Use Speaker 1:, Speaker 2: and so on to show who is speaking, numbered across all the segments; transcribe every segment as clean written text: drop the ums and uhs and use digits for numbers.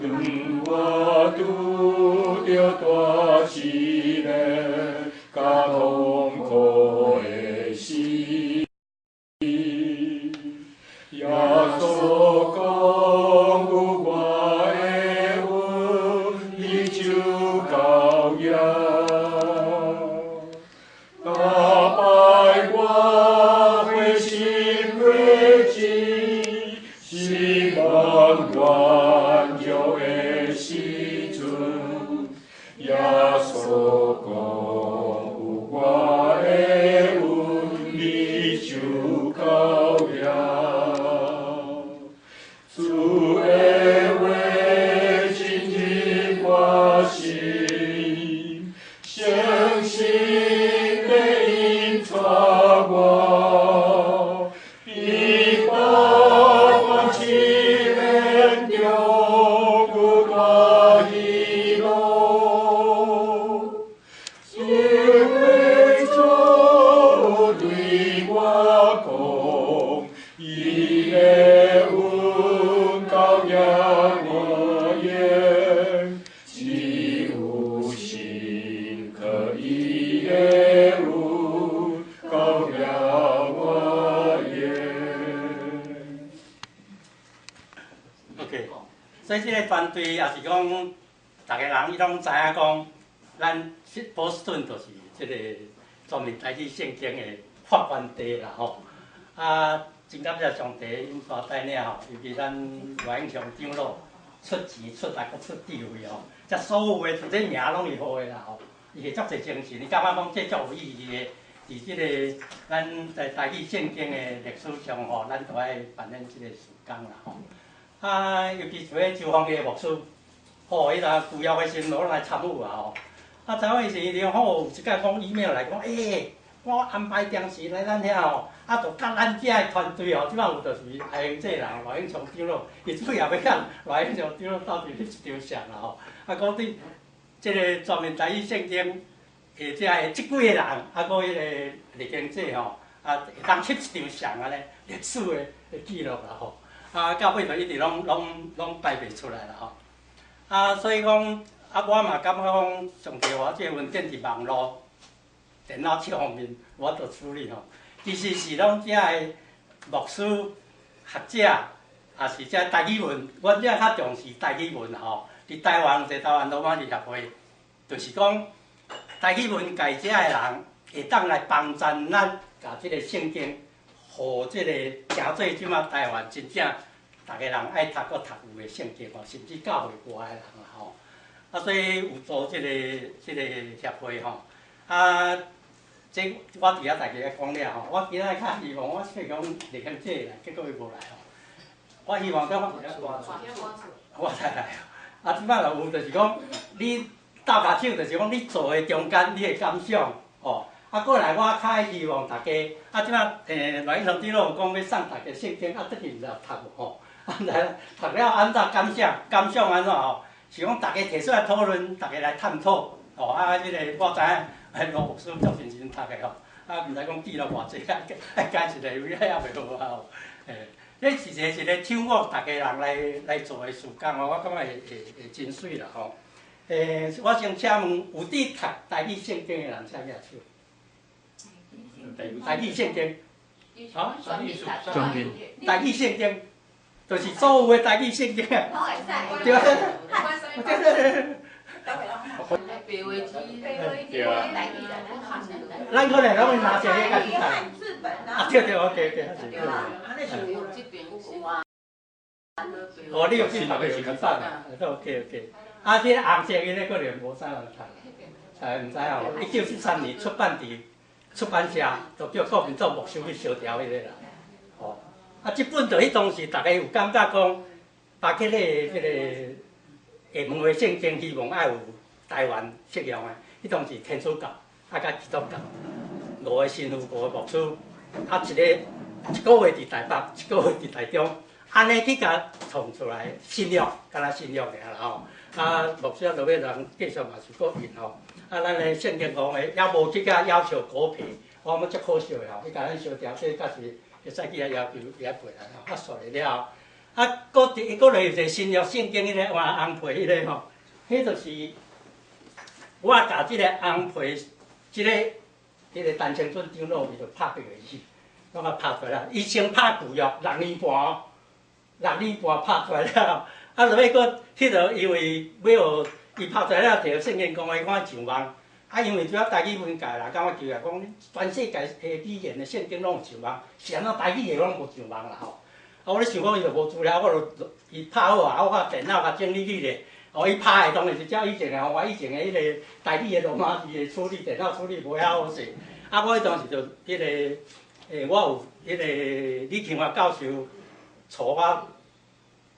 Speaker 1: 跟我拄着大试炼，甲痛苦的时。耶稣讲有我的恩，你就高扬。打败我灰心灰志，希望软弱的时阵，耶稣讲有我的恩，你就高扬。主的话进入我心，相信要引带我，比百般试炼中有大喜乐。主的主对我讲，伊的恩高扬我眼，只有心可伊的恩高扬我眼。
Speaker 2: OK， 所以这个团队也是讲，大家人伊拢知影讲，咱波士顿就是这个专门台语圣经的发源地啦吼。啊，真感谢上帝因大带领吼，尤其咱罗永祥长老出钱出力搁出智慧吼，遮所有的这名拢是好的啦吼，伊会足侪精神，你感觉讲这足有意义的，伫这个咱在台语圣经的历史上吼，咱都爱扮演这个事工啦吼。啊，尤其做周芳的牧师，吼，伊若需要的时阵，拢来参与啊吼。啊，昨晚时阵吼，有一届讲 email 来讲，我安排定时来咱遐吼，啊，就甲咱遮的团队吼，即摆有就是爱用这人罗永祥长老，伊主要要甲罗永祥长老斗阵翕一张相啦吼。啊，讲对即个专门台语圣经下遮的即几个人，啊，搁迄个历经者吼，啊，会当翕一张相安尼历史的记录啦吼。啊，到尾就一直拢摆袂出来啦吼。啊，所以讲，啊，我嘛感觉讲，上帝我这份电子网络、电脑这方面，我都处理吼。其实是拢遮的牧师、学者，也是遮台语文，阮遮较重视台语文吼。伫台湾台湾罗马字协会，就是讲台语文界遮的人会当来帮衬咱，甲即个圣经。互即个诚做即马台湾真正逐个人爱读搁读有诶圣经吼，甚至教会外诶人啦吼。啊，所以有做即个协会吼。啊，这我伫遐大家讲了吼，我今仔较希望我说讲立向这来，结果伊无来吼。我希望讲我才来。啊，即摆就有就是讲，你斗下手就是讲你做诶中间你诶感想吼。啊，过来，我较希望大家，啊，即摆罗永祥长老有讲要送大家圣经，啊，最近就读吼，啊，来读了安怎感想？感想安怎吼？是讲大家提出来讨论，大家来探讨，吼，啊，即个我知影，罗牧师足认真读的吼，啊，毋知讲记了偌济，爱拣一个有遐也袂好啊吼，这是一个唱我大家人来做的事工吼，我感觉会真水啦吼。我先请问有伫读台语圣经的人，请举手。台语圣经，啊，台语圣经，就是所有的台语圣经啊。对。咱可能拢会拿这个家己读。啊，对 ，OK。哦，你有去读有去翻啊？都 OK。啊，这红色的可能无啥人读，毋知吼。1973年出版伫。出版社就叫国民党牧师去烧掉迄个啦，吼！啊，即本就迄当时大家有感觉讲，把迄个下门的圣经，希望爱有台湾适用的。迄当时天主教啊，甲基督教5个神父5个牧师，啊一个月伫台北，一个月伫台中，安尼去甲创出来信约，敢若信约尔啦吼。啊，牧师啊，落尾人继续嘛是搁印吼。啊，咱的圣经讲的，也无去甲要求果皮，我感觉足可惜的吼。伊甲咱烧掉，这假是会使去遐要求也过来吼，啊，煞来了后，啊，搁来有一个新约圣经迄个换红皮迄个吼，迄就是我甲即个红皮，即个陈清春长老伊就拍白话字，拢啊拍出来啦。伊先拍旧约6年半哦，6年半拍出来了，啊，落尾搁迄个因为要伊拍出来了，摕圣经讲话看上网。啊，因为主要台语文界啦，敢我求来讲，全世界诶语言诶圣经拢有上网，是安怎台语诶拢无上网啦吼。啊，我咧想讲伊就无资料，我就伊拍好啊，我甲电脑甲整理起咧。哦，伊拍诶当然是照以前诶，我以前诶迄个台语诶罗马字诶处理，电脑处理无遐好势。啊，我迄当时就迄个我有迄个李庆华教授带我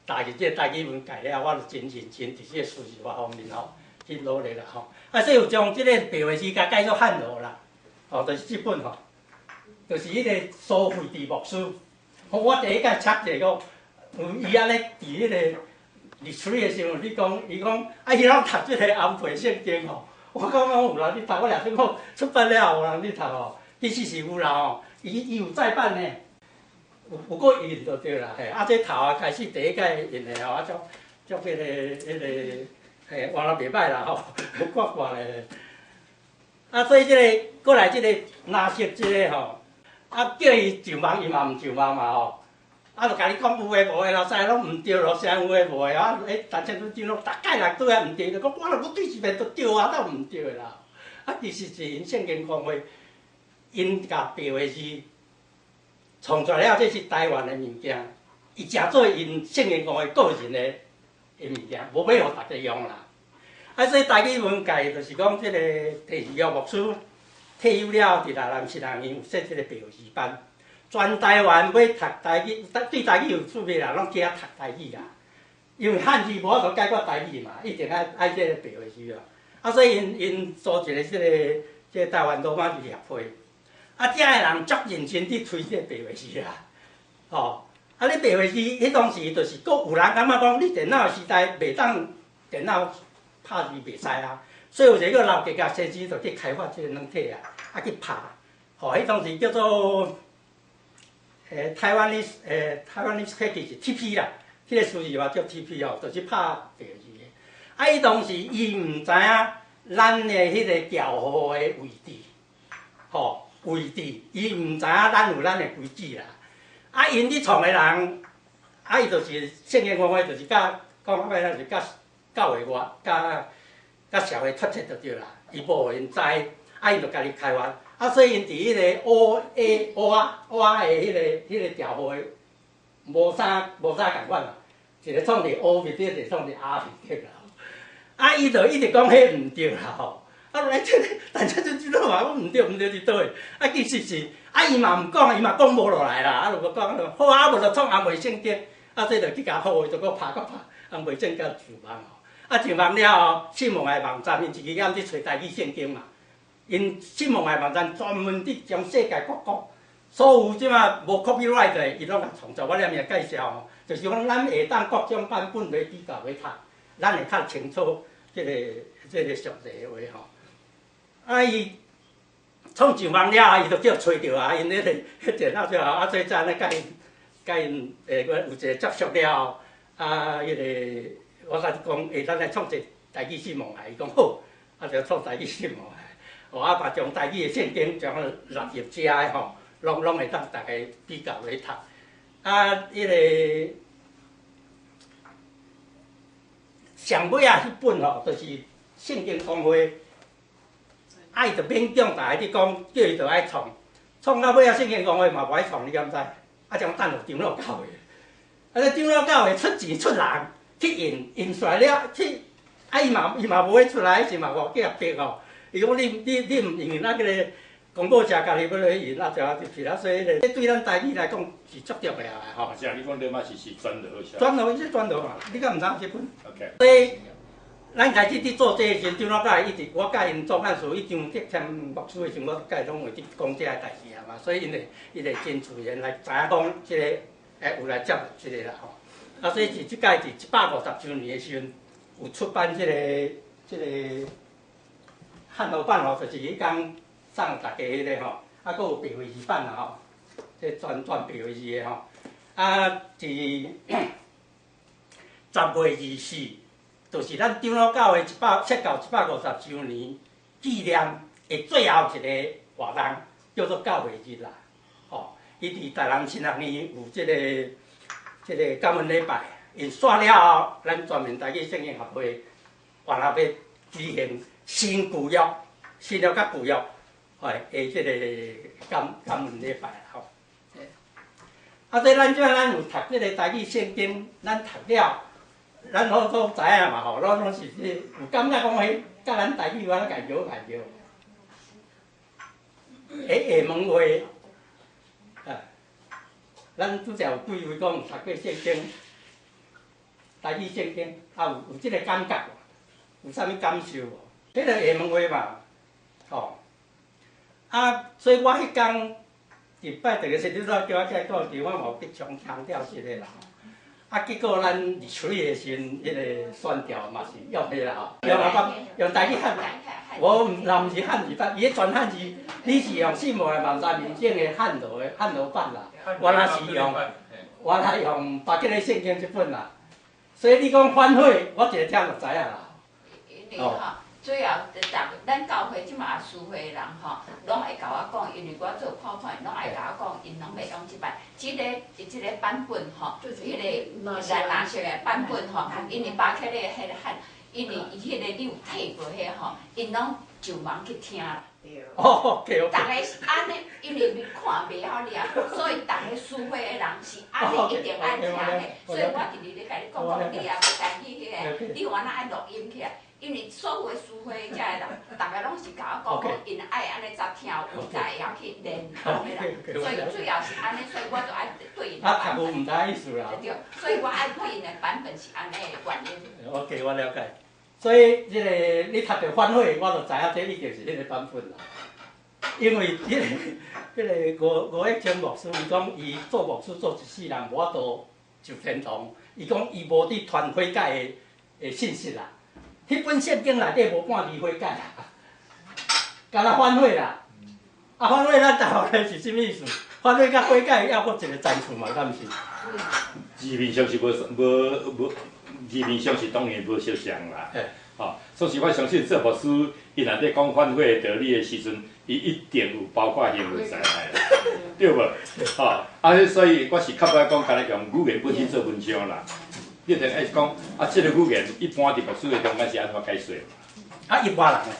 Speaker 2: 踏入即个台语文界了，我就真认真伫即个书字法方面吼去努力啦吼。啊，所以有将即个白话字甲改做汉语啦，哦，就是即本吼，就是迄个苏费治牧师。我第一届插一个，伊安尼伫迄个历史诶时候，伊讲，啊，伊拢读即个红皮圣经吼。我讲有人咧读，我掠算讲出版了有人咧读吼，其实是有啦吼，伊有再版呢，有个印就对啦，嘿，啊，这头啊开始第一届印诶吼，啊，足迄个。嘿，换了袂歹啦吼，挂咧。啊，所以即个过来即个纳色即个吼，啊叫伊上网，伊嘛毋上网嘛吼。啊，就甲你讲有诶无诶啦，啥拢毋对咯，啥有诶无诶啊？陈清春长老逐届来对啊毋对，就讲我若要对一遍就对啊，哪毋对啦？啊，其实是因圣经讲话，因甲白话字创出来了，这是台湾诶物件，伊诚做因圣经讲话个人诶。物件，无要互大家用啦。啊，所以台语文界就是讲，即个第二个牧师退休了，伫台南新人院有设即个白话字班，全台湾要读台语，对台语有趣味啦，拢去遐读台语啦。因为汉字无法度解决台语嘛，一定爱即个白话字啊。啊，所以因组一个即个台湾罗马字协会，啊，遮个人足认真伫推即个白话字啦，吼。啊！你白话字，迄当时就是阁有人感觉讲，你电脑时代袂当电脑拍字袂使啊，所以有一个老家甲先生就去开发即个软体啊，啊去拍，吼，迄当时叫做台湾的是 TP 啦，迄个数字话叫 TP 哦，就是拍白字的。啊，伊当时伊毋知影咱的迄个调号的位置，吼位置，伊毋知影咱有咱的规矩啦。啊，因咧创诶人，啊，伊就是圣经讲话，就是甲讲白就是甲教会外，甲社会脱节就对啦。伊无互因知，啊，伊就家己开发。啊，所以因伫迄个 O A O 的迄个调号诶，无啥共款啦。一个创伫 O 面顶，一个创伫 R 面顶啦。啊，伊就一直讲迄毋对啦吼。啊，来这个，但这就知道话，我毋对伫倒位。啊，其实是。啊，伊嘛毋讲，伊嘛讲无落来啦，啊，就无讲，好啊，无就创红梅圣经，啊，这就去甲好，就搁拍红梅圣经上网吼，啊，上网了后，信望的网站因一支眼伫找台语圣经嘛，因信望的网站专门伫将世界各国所有即马无 copyright 的，伊拢甲创作，我念面介绍吼，就是讲咱下当各种版本来比较来读，咱会较清楚即个详细的话吼，啊伊。创上网了，伊就叫找着啊，因迄电脑最后啊，最早咧甲因有一个接触了，啊，迄个我甲伊讲，咱来创一台语信望来，伊讲好，啊就创台语信望来，哦啊，把将台语的圣经将纳入遮个吼，拢会当大家比较来读，啊，迄个上尾啊，迄本吼，就是圣经讲话。啊，伊就勉强大家去讲，叫伊就爱创到尾啊，圣经讲话嘛无爱创，你敢知？啊，将等落长老教会，啊，这长老教会出钱出人去印出来了，去啊，伊嘛无爱出来，是嘛无叫逼吼。伊讲你毋印，那个广告社家己要来印，啊，就是啦。所以咧，对咱台语来讲是足重要的吼。
Speaker 1: 是啊，你讲你嘛是专罗是？
Speaker 2: 专罗，伊是专罗嘛，你敢毋知这本
Speaker 1: ？OK。
Speaker 2: 所以。咱开始伫做这个时，长老甲伊一直，我甲因总干事一张去签牧师的时，我甲伊拢会去讲这个代志啊嘛，所以因会真自然来知影讲即个有来接即个啦吼。啊，所以是即届是150周年的时阵，有出版即个汉语版吼，就是迄天送大家迄个吼，啊，佫有白话字版啦吼，即全白话字的吼，啊是。10月24，就是咱长老教会设教150周年纪念的最后一个活动，叫做教会日啦。吼，伊伫台南新学年有即个感恩礼拜，因煞了后，咱全面台语圣经协会原来要举行新约甲旧约的即个感恩礼拜吼。啊，所以咱有读即个台语圣经，咱读了，咱拢知影嘛吼，咱拢是有感觉讲迄甲咱台语有安尼研究。下门话，咱拄则有几位讲有读过圣经，台语圣经，有即个感觉无？有啥物感受无？迄个下门话嘛，吼。所以我迄天礼拜第个星期六叫我起来讲，我嘛必强调即个啦。结果咱23个时阵，迄个选调嘛是用迄啦吼，用台语喊。我若毋是汉字版，伊迄全汉字，你是用4万万三面整的汉罗版啦。我若是用把这个圣经这本啦。所以你讲反悔，我一个听就知影啦。
Speaker 3: 因为吼，最后咱教会即马书会的人吼，拢会甲我讲，因为我做看看，拢会甲我讲，因拢袂用即摆，即个版本吼，迄个蓝色的版本吼，因为巴克咧迄个汉。因为伊迄个你有睇过迄吼，因拢就忙去听啦。
Speaker 2: 哦，逐
Speaker 3: 个是安尼，因为你看袂晓了，所以逐个书会的人是安尼一定爱听的。所以我直直咧甲你讲，你也要家己迄个，你有安那爱录音起来。因为所有的书会遮的人，逐个拢是甲我讲，因爱安尼杂听，有才会晓去练安尼啦。所以最后是安尼，所以我就爱对因的版本。
Speaker 2: 唔知意思啦。
Speaker 3: 对，所以我爱对因的版本是安尼的原因。
Speaker 2: OK， 我了解。所以即个你读着反悔，我就知影这一定是迄个版本啦。因为迄个吴益清牧师，伊讲伊做牧师做一世人，无法度就天堂。伊讲伊无伫传悔改的信息啦。迄本圣经内底无半字悔改啦，干那反悔啦。反悔咱大学是啥物意思？反悔甲悔改要搁一个层次嘛，敢毋是？
Speaker 1: 字面上是无。字面上是当然无相像啦，所以我相信做牧师，伊内底讲反悔道理的时阵，伊一定有包括行为在内啦，对无？所以我是较不爱讲，干那用语言本身做文章啦。你定爱讲即个语言一般伫牧师的中间是安怎解说？
Speaker 2: 一般人诶，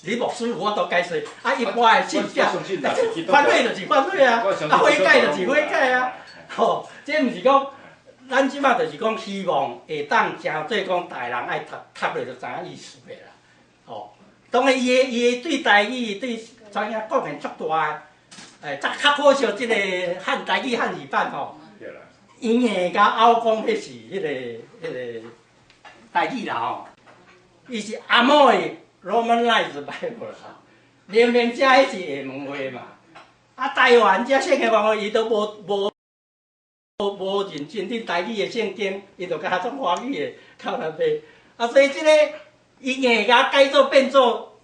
Speaker 2: 你牧师有法度解说，一般的信者，反悔就是反悔啊，悔改就是悔改啊，这毋是讲。咱即马就是讲，希望会当诚做讲，大人爱读落就知影意思的啦。当然伊的对台语、对怎样贡献足大的。较可惜即个台语汉语版因硬甲拗讲，迄是迄个台语啦吼。伊是阿某的 Romanized Bible 啦，明明遮迄是下门话嘛。台湾遮圣经话伊都无认真伫台语的圣经，伊就甲种华语的靠那边。所以即个伊硬甲改做变做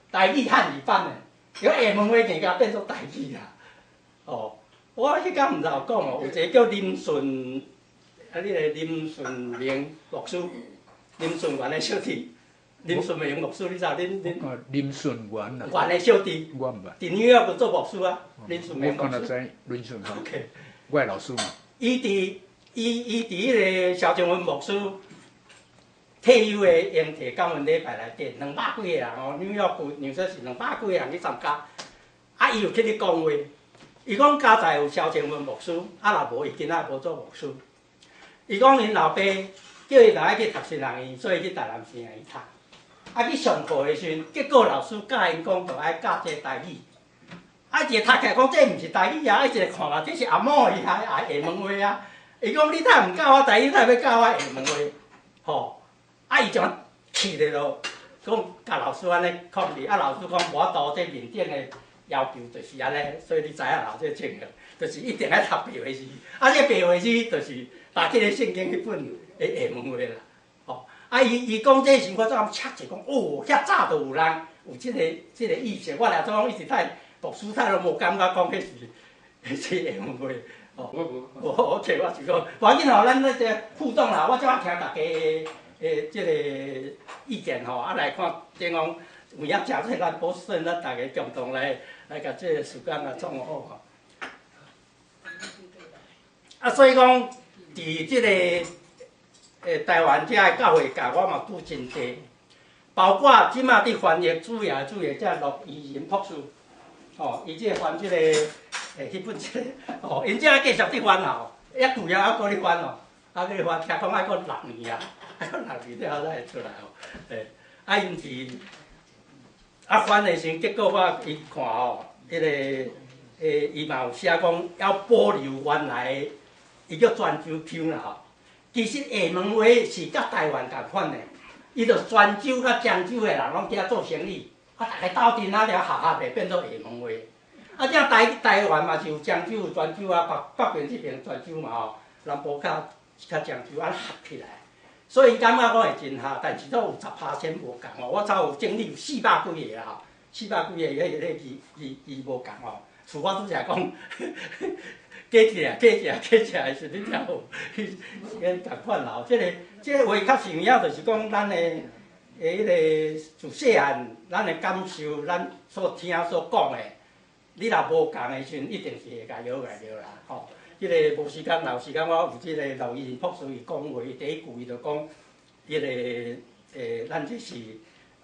Speaker 2: 台语汉语版的，有下门话硬甲变做台语啦。我迄天毋知有讲有一个叫林顺，你个林顺明牧师，林顺元的小弟，林顺明牧师，你知恁？
Speaker 4: 林顺元啦。
Speaker 2: 元的小弟。
Speaker 4: 我毋捌。
Speaker 2: 伫纽约做牧师啊，林顺明牧师。
Speaker 4: 我敢若知林顺元。OK。我的老师嘛。
Speaker 2: 伊伫迄个萧正文牧师退休的营地感恩礼拜内底，200几个人纽约纽约是200几个人去参加。伊有去咧讲话，伊讲家在有萧正文牧师，若无伊囡仔无做牧师。伊讲因老爸叫伊来去读新学院，所以去台南新学院读。去上课的时阵，结果老师教因讲，就爱教这台语。一个读起来讲，这毋是台语啊！一个看嘛，这是阿某伊下门话啊。伊讲你太毋教我台语，太要教我下门话，伊就气咧咯，讲甲老师安尼抗议。老师讲无法度，这面顶的要求就是安尼，所以你知影啦，这情形就是一定爱读白话字。这白话字就是把这个圣经迄本的下门话啦。伊讲这时，我怎切一讲，遐早就有人有这个意识，我俩总讲一直太。牧师太拢无感觉讲迄是下门话，吼。
Speaker 1: 我
Speaker 2: 我就讲，无要紧吼，咱那个互动啦，我即摆听大家即个意见吼，啊来看，等讲有影诚济咱保顺，咱大家共同来甲即个时间啊创好吼。啊，所以讲，伫即个台湾遮个教会界，我嘛拄真济，包括即马伫翻译主要遮陆怡仁博士，吼，伊即个翻即个迄本即个，吼，因遮继续伫翻吼，遐旧了还搁咧翻吼，啊，搁咧翻，听讲还搁6年啊，还搁6年了才会出来吼，啊，因是翻的时，结果我伊看吼，迄个伊嘛有写讲要保留原来的。伊叫泉州腔啦吼，其实厦门话是甲台湾共款的，伊就泉州甲漳州的人拢伫遐做生意，啊，大家斗阵啊了合袂变做厦门话。啊，这台湾嘛是有漳州、有泉州啊，北边这边泉州嘛吼，南部甲漳州啊合起来，所以感觉我会真合，但是都有10%无共哦。我才有整理有400几个啦吼，400几个迄字无共哦，除我拄则讲。加起来是你听有，迄共款啦。即个话较重要，就是讲咱的迄个自细汉咱的感受，咱所听所讲的，你若无共的时阵，一定是会甲摇啦。吼，即个无时间留时间，我有即个陆怡仁博士伊讲话，第一句伊就讲，迄个咱这是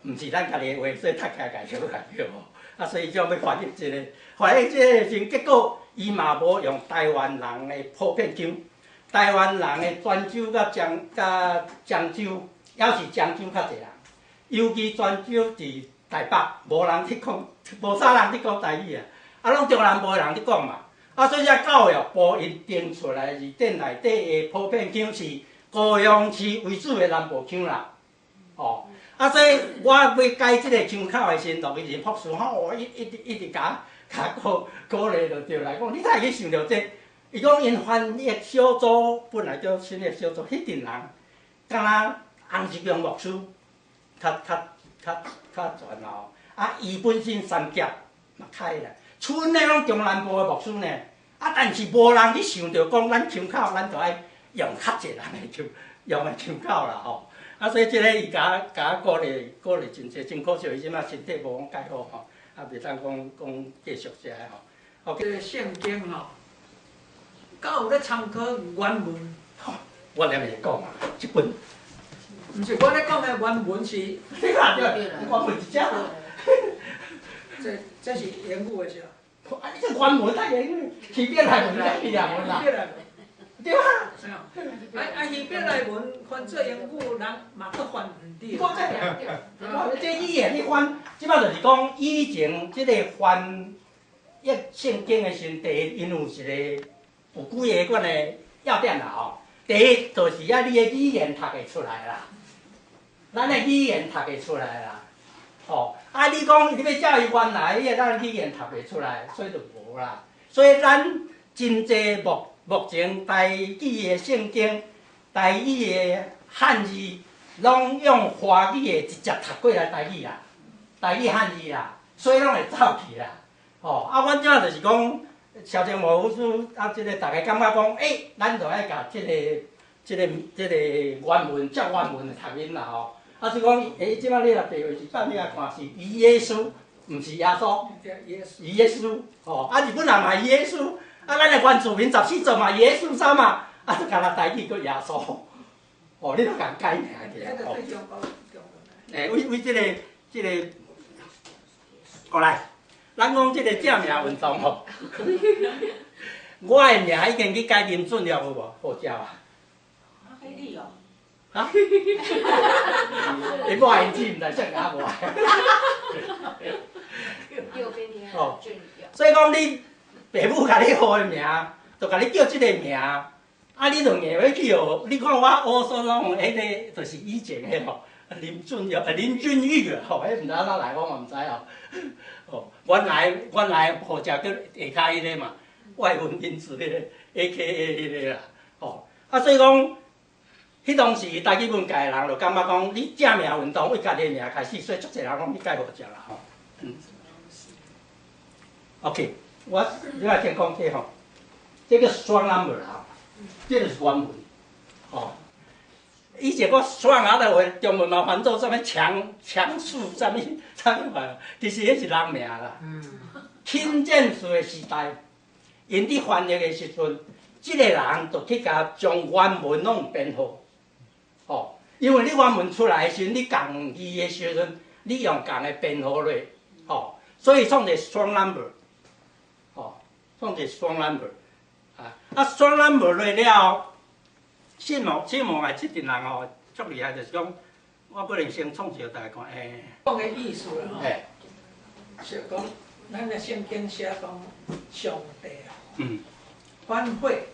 Speaker 2: 毋是咱家己的话，所以读起来甲摇吼。啊，所以叫要翻译即个，翻译即个时，结果。伊嘛无用台湾人的普遍腔，台湾人的泉州甲漳州，还是漳州较侪人，尤其泉州伫台北，无人伫讲，无啥人伫讲台语啊，啊，拢中南部的人伫讲嘛，啊，所以遮教育部因定出来字典内底的普遍腔是高雄市为主的南部腔啦，哦，啊，所以我要改即个腔口的时，陆怡仁博士吼，一直甲鼓励就对来讲，你才会去想到这？伊讲因翻译小组本来叫翻译小组，迄阵人，敢若洪志强牧师较全啦，啊，伊本身三甲嘛开啦，剩的拢中南部的牧师呢，啊，但是无人去想到讲咱腔口，咱就爱用较济人的腔口啦吼，啊，所以即个伊甲鼓励真济，真可惜伊即摆身体无讲介好吼。啊，袂当讲继续下来吼。
Speaker 5: 这个圣经吼，敢有咧参考原文？
Speaker 2: 我连袂讲啊，一本。
Speaker 5: 毋是我咧讲的原文是。
Speaker 2: 对啦，我问一只。
Speaker 5: 这是言语的是
Speaker 2: 啊，你这原文太言语，起笔来文才起啊文啦。对啊。
Speaker 5: 戏笔来文翻做言语，人嘛搁翻毋对。
Speaker 2: 这语言你翻，即摆就是讲以前即个翻译圣经的时，第一因有一个有几个款的要点啦吼。第一就是你的语言读会出来啦，咱的语言读会出来啦。吼，啊，你讲你要教育原来咱语言读袂出来，所以就无啦。所以咱真济目前台语的圣经、台语的汉字，拢用华语的直接读过来台语啦，台语汉字啦，所以拢会走去啦。吼，啊，阮即摆就是讲，萧正模夫啊，即个大家感觉讲，咱就爱甲即个原文照原文读音啦吼。啊，是讲，即摆你若地位是放你来看是以耶稣，毋是耶稣，以耶稣，吼，啊，日本人嘛耶稣。啊，咱的原住民14族嘛，耶稣啥嘛，啊，就干那台语叫耶稣，哦，你著共改名起来，哦。为即个，过来，咱讲即个正名运动吼，我的名已经去改林准了有无？好食啊？
Speaker 3: 你哦。
Speaker 2: 啊？伊我因子毋知啥甲我。哦，所以讲你。爸母甲你号的名，就甲你叫即个名，啊，你就硬要去哦。你看我乌所拢用迄个，就是以前的吼，林俊玉啊，吼，迄毋知安怎来，我嘛毋知哦。哦，原来号食叫下骹迄个嘛，外文名字迄个 AKA 迄个啦，吼。啊，所以讲，迄当时台语文界的人就感觉讲，你正名运动为家己的名开始，所以足侪人讲你改号食啦，吼。OK。我你来先讲这吼，这个双 number 啦，这就是原文，哦。以前我双下来话，中文嘛翻做什么强数什么话，其实迄是人名啦。钦建术的时代，因伫翻译的时阵，即个人就去甲将原文拢编好，哦，因为你原文出来的时阵，你共字的时阵，你用共的编号落，哦，所以创一个双 number， 哦，创一个双 number， 啊双 number 落了，信毛来这阵人哦，足厉害，就是讲，我不能先创一个大家看，
Speaker 5: 讲的意思啦，吼，
Speaker 2: 哎，
Speaker 5: 是讲，咱的圣经写讲上帝啊，反悔，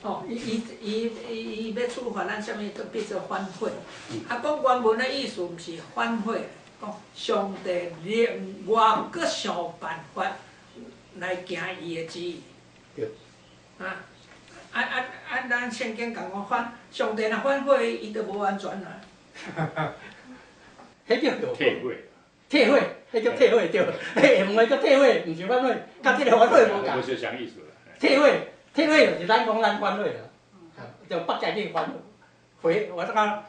Speaker 5: 哦，伊要处罚咱，啥物都变做反悔。啊，讲原文的意思毋是反悔，讲上帝另外搁想办法来行伊的旨意。咱圣经讲上帝若反悔，伊就无安全啦。
Speaker 2: 迄叫
Speaker 1: 退会。
Speaker 2: 退会，迄叫退会对，下午叫退会，毋是反悔，甲即个反悔无共。
Speaker 1: 无相像意思啦。
Speaker 2: 退会就是咱讲咱反悔啦，就北界地反悔，我讲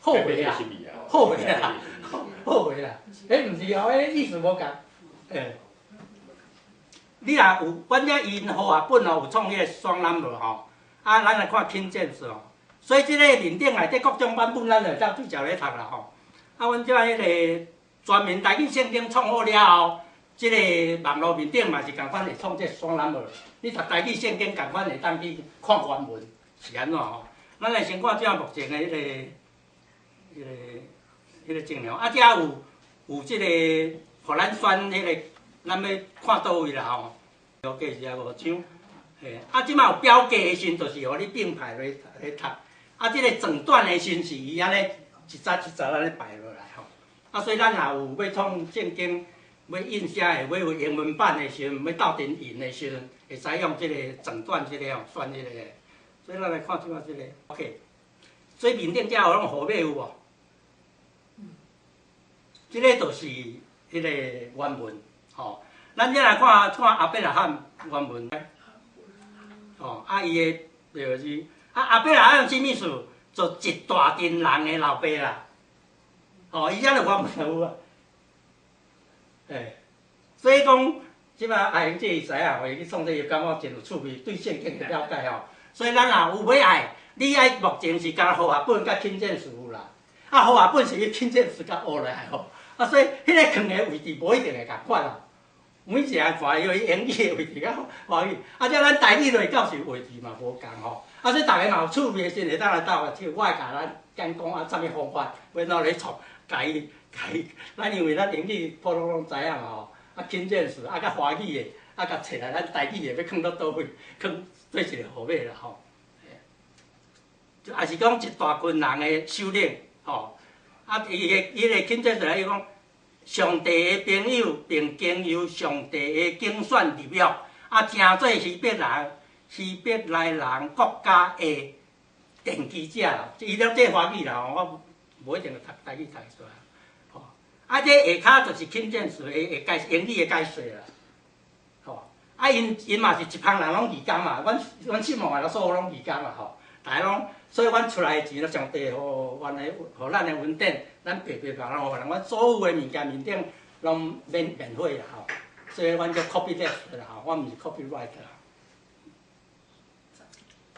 Speaker 2: 后悔啦，后悔啦，后悔啦，毋是哦，迄意思无共，你若有，阮遮因好啊本哦有创迄个双 number 吼，啊咱来看钦建术哦，所以即个面顶内底各种版本咱就照对照咧读啦吼，啊阮遮迄个全面台语圣经创好了后，即个网络面顶嘛是共款会创这双 number， 你读台语圣经共款会当去看原文是安怎吼？咱来先看遮目前的迄个情形，啊遮有即个，互咱选迄个。咱要看倒位啦吼，标价是啊5张，啊，即马有标价的时阵，就是互你并排来读，啊，即个整段的时阵是伊安尼一杂安尼排落来吼，啊，所以咱若有要创圣经，要印写的，要有英文版的时阵，要斗阵印的时阵，会使用即个整段即个吼，选即个，所以咱来看即马即个 ，OK， 所以面顶遮有拢号码有无？即个就是迄个原文。哦，咱再来看阿伯拉罕原文，哦，啊伊的就是阿伯拉罕什么意思？就一大群人的老爸啦，哦，伊遮就原文有啊，所以讲即摆阿英姐伊知影，伊去创这个感觉真有趣味，对圣经的了解吼，所以咱若有要爱，你爱目前是甲和合本甲钦建术啦，啊和合本是去钦建术甲学来吼。啊，所以迄个藏的位置无一定会共款啦，每一个看伊英语的位置甲华语，啊，遮咱台语落教是位置嘛无共吼，啊，所以大家嘛有趣味的时，会当来斗个，我会甲咱讲啊，啥物方法要哪咧创，甲伊，咱因为咱英语普通拢知影嘛吼，啊，钦建术啊，甲华语的，啊，甲找来咱台语的要放到倒位，放做一个号码啦吼，也是讲一大群人的修炼吼。啊，伊个钦建术来伊讲，上帝的朋友并经由上帝的竞选入约，啊，成做西北来人国家的奠基者啦。伊了这华语啦，我无一定读台语读出来。吼，啊，这下骹就是钦建术的英语的解说啦。吼，啊，因嘛是一帮人拢义工嘛，阮信望的所有拢义工嘛吼，大家拢。所以，阮出来的钱，上帝互咱的文典，咱白白互人，阮所有的物件面顶拢免费啦吼。所以，阮叫 copyleft 啦吼，我毋是 copyright 啦。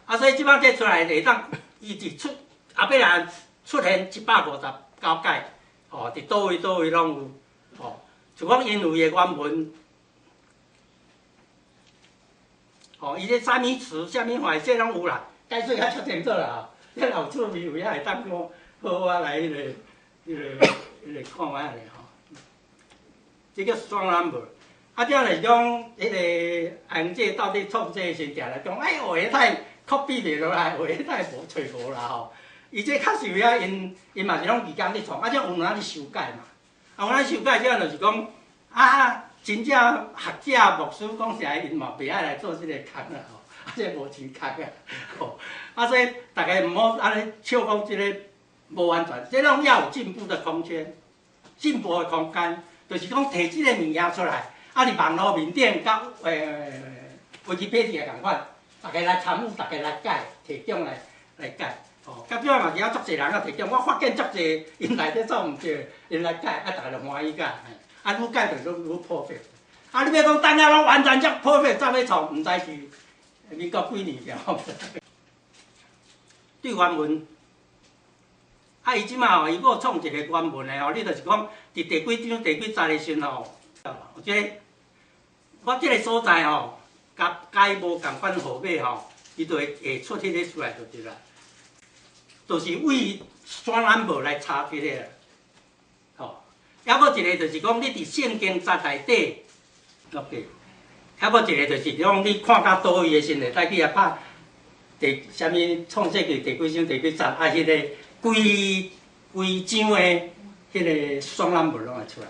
Speaker 2: 啊，所以即摆这出来会当，伊是后壁人出现159解，吼，伫倒位拢有，吼，就讲因有伊的原文，吼，伊这啥物词、啥物话，这拢有啦。解说较出清楚啦吼，咱有趣味有影会当讲好啊来迄个看卖咧吼。这叫双 number。啊，这来讲，迄个红姐到底创这时定来讲，哎，画个太 copy 袂落来，画个太无找无啦吼。伊这确实有影，因嘛是拢义工咧创，啊，这有哪咧修改嘛？啊，有哪修改，这就是讲啊，真正学者牧师讲啥，因嘛袂爱来做这个工啦吼。啊，这无钱空啊，吼！啊，所以大家毋好安尼笑讲即个无安全，这拢要有进步的空间，进步的空间，就是讲摕即个物件出来，啊，伫网络面顶甲维基百科也共款，大家来参与，大家来改，提供来改。哦，到即摆嘛是啊，足侪人啊提供，我发现足侪因内底做毋对，因来改，啊，大家就欢喜改。啊，愈改就愈破费。啊，你要讲等下拢完全则破费，怎要创？毋知是民国几年了。对原文，啊，伊即马吼，伊佫有创一个原文的吼，你就是讲伫第几章第几节的时候，即个我即个所在吼，改无共款号码吼，伊就会出迄个出来就对啦。就是为选栏目来查迄个，吼。还佫一个就是讲，你伫圣经节内底 ，OK。还佫一个就是讲，你看到倒位的时阵，再去啊拍第啥物创世纪第几章第几节，啊，迄个规章的迄个选栏目拢会出来。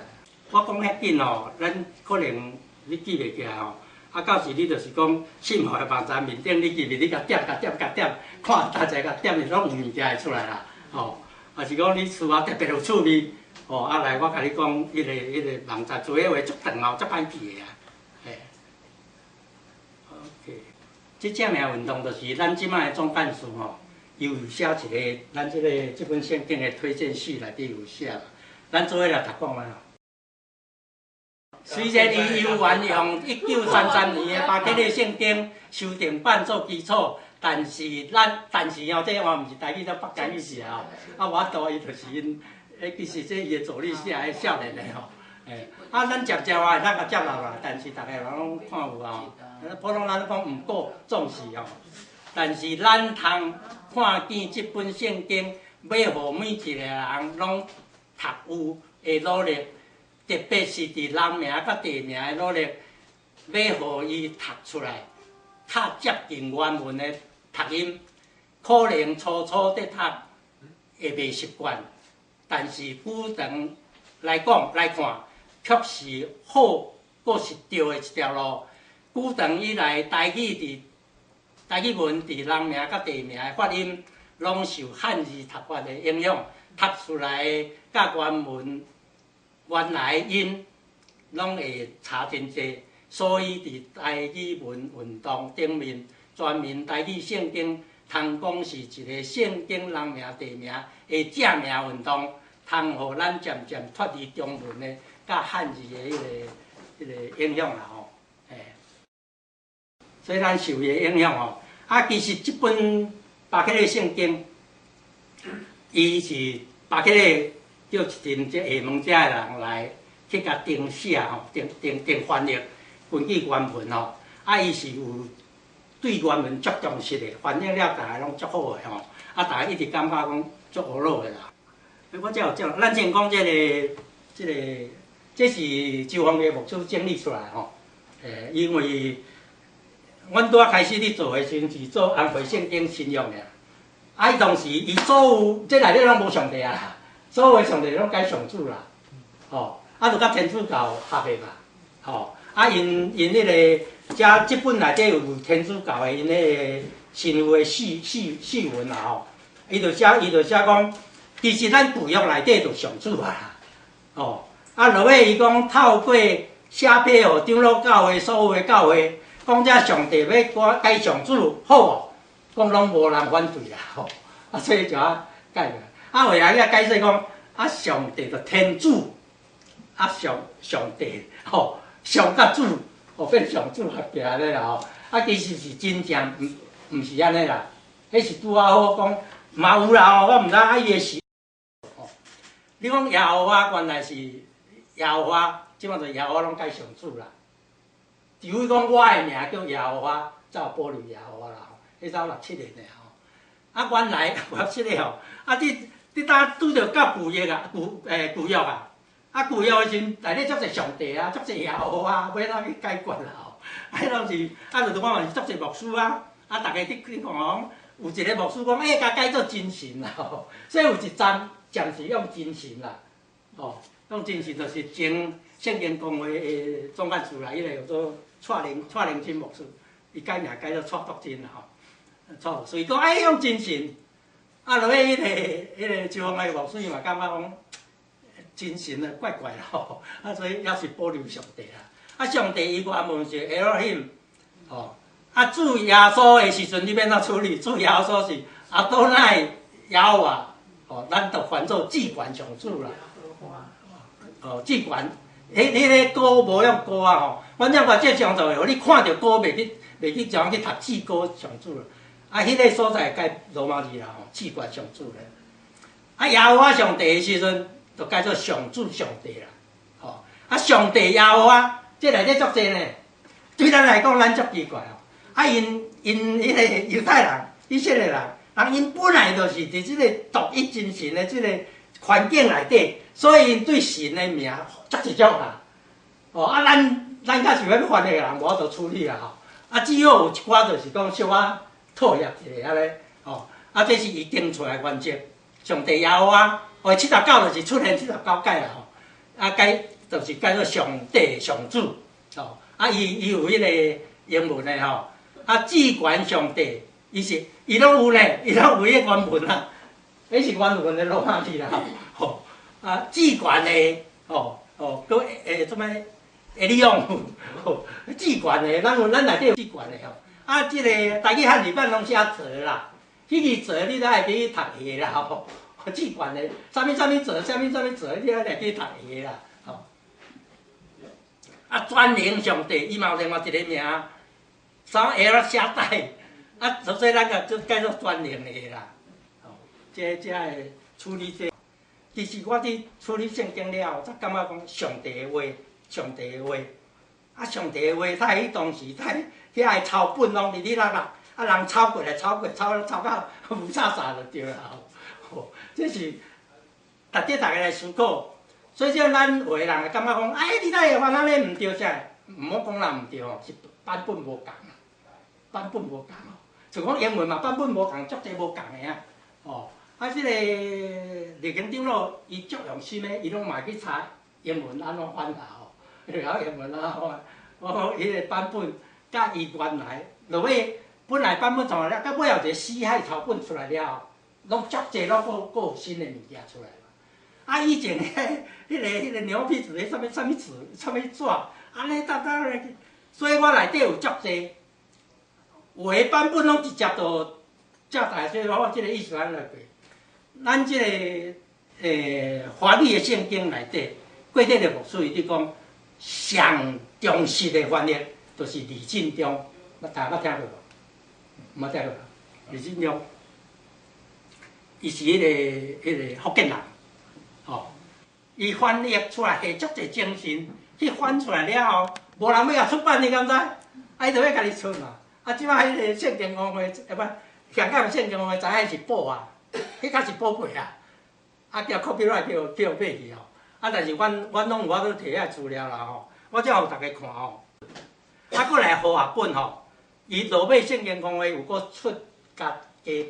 Speaker 2: 我讲遐紧吼，咱可能你记袂起来吼。啊，到时你就是讲，信号的网站面顶，你记袂？你甲点，看大家甲点是拢有物件会出来啦。吼，啊是讲你厝啊特别有趣味，吼，啊来我甲你讲，迄个网站做迄话足长哦，足歹记的啊。嘿 ，OK， 即正命运动就是咱即摆的总干事吼，伊有写一个咱即本圣经的推荐序内底有写，咱做伙来读讲啊。虽然伊有沿用1933年的巴克利圣经修订版做基础，但是哦，这我毋是台语，这北京语是啊。啊，我读伊就是因，其实这伊的助理写的少年的吼，啊，咱渐渐啊，咱甲接纳啦，但是大家拢看有啊，普通咱讲毋够重视哦。但是咱通看见这本圣经，要互每一个人拢读有的努力。特别是伫人名甲地名的努力，要互伊读出来，较接近原文的读音。可能初在读会袂习惯，但是久长来讲来看，却是好，阁是对的一条路。久长以来，台语文伫人名甲地名的发音，拢受汉字读法的影响，读出来甲原文。原来因拢会差真济，所以伫台语文运动顶面，全面台语圣经，通讲是一个圣经人名地名的正名运动，通互咱渐渐脱离中文的甲汉字的迄个影响啦吼，所以咱受伊的影响吼，啊，其实即本巴克利圣经，伊是巴克利。叫一群这下门遮的人来去甲订写吼，订翻译，根据原文吼，啊，伊是有对原文足重视的，翻译了大家拢足好的吼，啊，大家一直感觉讲足好乐的啦。我才有讲，咱先讲这是周芳的牧师整理出来吼，因为阮拄仔开始咧做的时阵是做安徽圣经新约的，啊，伊当时伊所有这内底拢无上帝啊。所有的上帝拢改上主啦，吼，啊，就甲天主教合的嘛，吼，啊，因迄个即本内底有天主教的因迄个神父的序文啦，吼，伊就写讲，其实咱旧约内底就上主啊，吼，啊，落尾伊讲透过写批互长老教会所有的教会，讲遮上帝要改上主好哦，讲拢无人反对啦，吼，啊，所以就啊改了。啊，后来伊解释讲，啊，上帝就天主，啊上帝吼，上甲主，吼变上主合起来啦吼。啊，其实是真正毋是安尼啦，迄是拄啊好讲，嘛有啦吼，我毋知啊伊的是。哦，你讲耶和华原来是耶和华，即摆就耶和华拢改上主啦。除非讲我的名叫耶和华，才有保留耶和华啦吼，迄才有6、7个呢吼。啊，原来6、7个吼，啊你当拄着到旧约啊，旧约啊，啊旧约的时阵，内底足侪上帝啊，足侪耶和华，要怎去解决啦吼？啊，迄拢是，啊，就是我嘛是足侪牧师啊，啊，逐个去看讲，有一个牧师讲，甲改做真神啦吼，所以有一站暂时用真神啦，吼，用真神就是前圣经公会的总干事啦，迄个叫做蔡灵金牧师，伊改名改做蔡德金啦吼，蔡，所以讲用真神。啊，落尾迄个周芳的牧师嘛，感觉讲真神啊，怪怪咯，啊，所以也是保留上帝啦。啊，上帝伊原文是 Elohim， 吼，啊，主耶稣的时阵，你要怎处理？主耶稣是阿多乃耶和华，哦，咱就翻做至关上主啦。哦，至关，迄个歌无用歌啊吼，反正我这上座，互你看到歌，袂去怎去读至高上主啦。啊，迄个所在改罗马字啦吼，至关上主咧。啊，耶和华上帝的时阵，就改做上主上帝啦。吼，啊，上帝耶和华，这内底足济呢。对咱来讲，咱足奇怪哦。啊，因迄个犹太人、以色列人，因本来就是伫即个独一真神的即个环境内底，所以因对神的名足一种啦。哦，啊，咱较是要翻译的人，无法度处理啦吼。啊，只有有一寡就是讲小可妥协一下安尼。哦，啊，这是伊定出来原则。上帝耶和华，哦，79就是出现79改啦吼。啊，改就是改做上帝上主。哦，啊，伊有迄个英文的吼。啊，至关上帝，伊拢有呢，伊拢有迄原文啊，迄是原文的罗马字啦，吼，啊，至关的，搁什么会利用，吼，至关的，咱内底有至关的吼，啊，即个台语汉字版拢写折啦，迄个折你都爱去读下啦，吼，至关的，啥物折，啥物折，你爱来去读下啦，吼，啊，专灵上帝，伊嘛有另外一个名。3个写带，啊，所以咱个改做专灵的啦。哦，这会处理这。其实我伫处理圣经了后，才感觉讲上帝的话，上帝的话，啊，上帝的话，他迄当时遐个抄本拢哩哩啦啦，啊，人抄过来，抄到无啥啥就对啦。吼，这是值得大家来思考。所以咱话人会感觉讲，哎，你哪会翻安尼毋对啥？毋好讲人毋对吼，是版本无共。版本无共哦，就讲英文嘛，版本无共，足济无共的啊。哦，啊，即个历经长老伊足用心的，伊拢嘛去查英文安怎翻啦吼，晓英文啊吼，伊个版本甲伊原来落尾本来版本创了，到尾后一个死海草本出来了后，拢足济拢搁有新的物件出来了。啊，以前迄个牛皮纸，啥物纸，啥物纸，安尼搭来，所以我内底有足济。有的版本拢直接就照大，所以我即个意思咱来过。咱即个华语的圣经内底，过去的牧师伊讲上忠实的翻译，就是李进忠。大家捌听过无？毋捌听过。李进忠，伊是迄个福建人，吼，伊翻译出来下足侪精神，去翻出来了后，无人要甲出版，你敢知？啊，伊就要家己出嘛。啊，即摆迄个圣经公会，香港圣经公会知影是宝啊，迄较是宝贝啊。啊，叫 copyright 叫买去吼。啊，但是阮拢有法度摕遐资料啦吼，我才互大家看吼。啊，过来和合本吼，伊落尾圣经公会有搁出加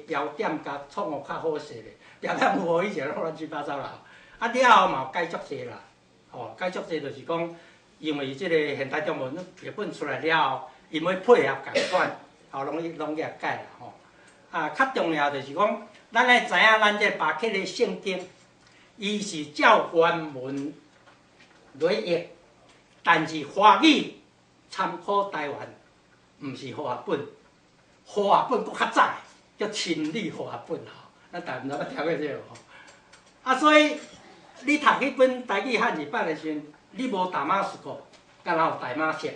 Speaker 2: 标点加创哦较好势咧，标点有无以前拢乱七八糟啦。啊，了后嘛有改足济啦，吼，改足济就是讲，因为即个现代中文译本出来了后。因为配合共款，吼，拢也改啦吼。啊，较重要就是讲，咱来知影咱这巴克的圣经，伊是照原文来译，但是华语参考台湾，毋是和合本，和合本搁较早，叫亲历和合本吼。咱台湾有捌听过这个吼。啊，所以你读迄本台语汉字版的时阵，你无大马士革，敢若有大马色。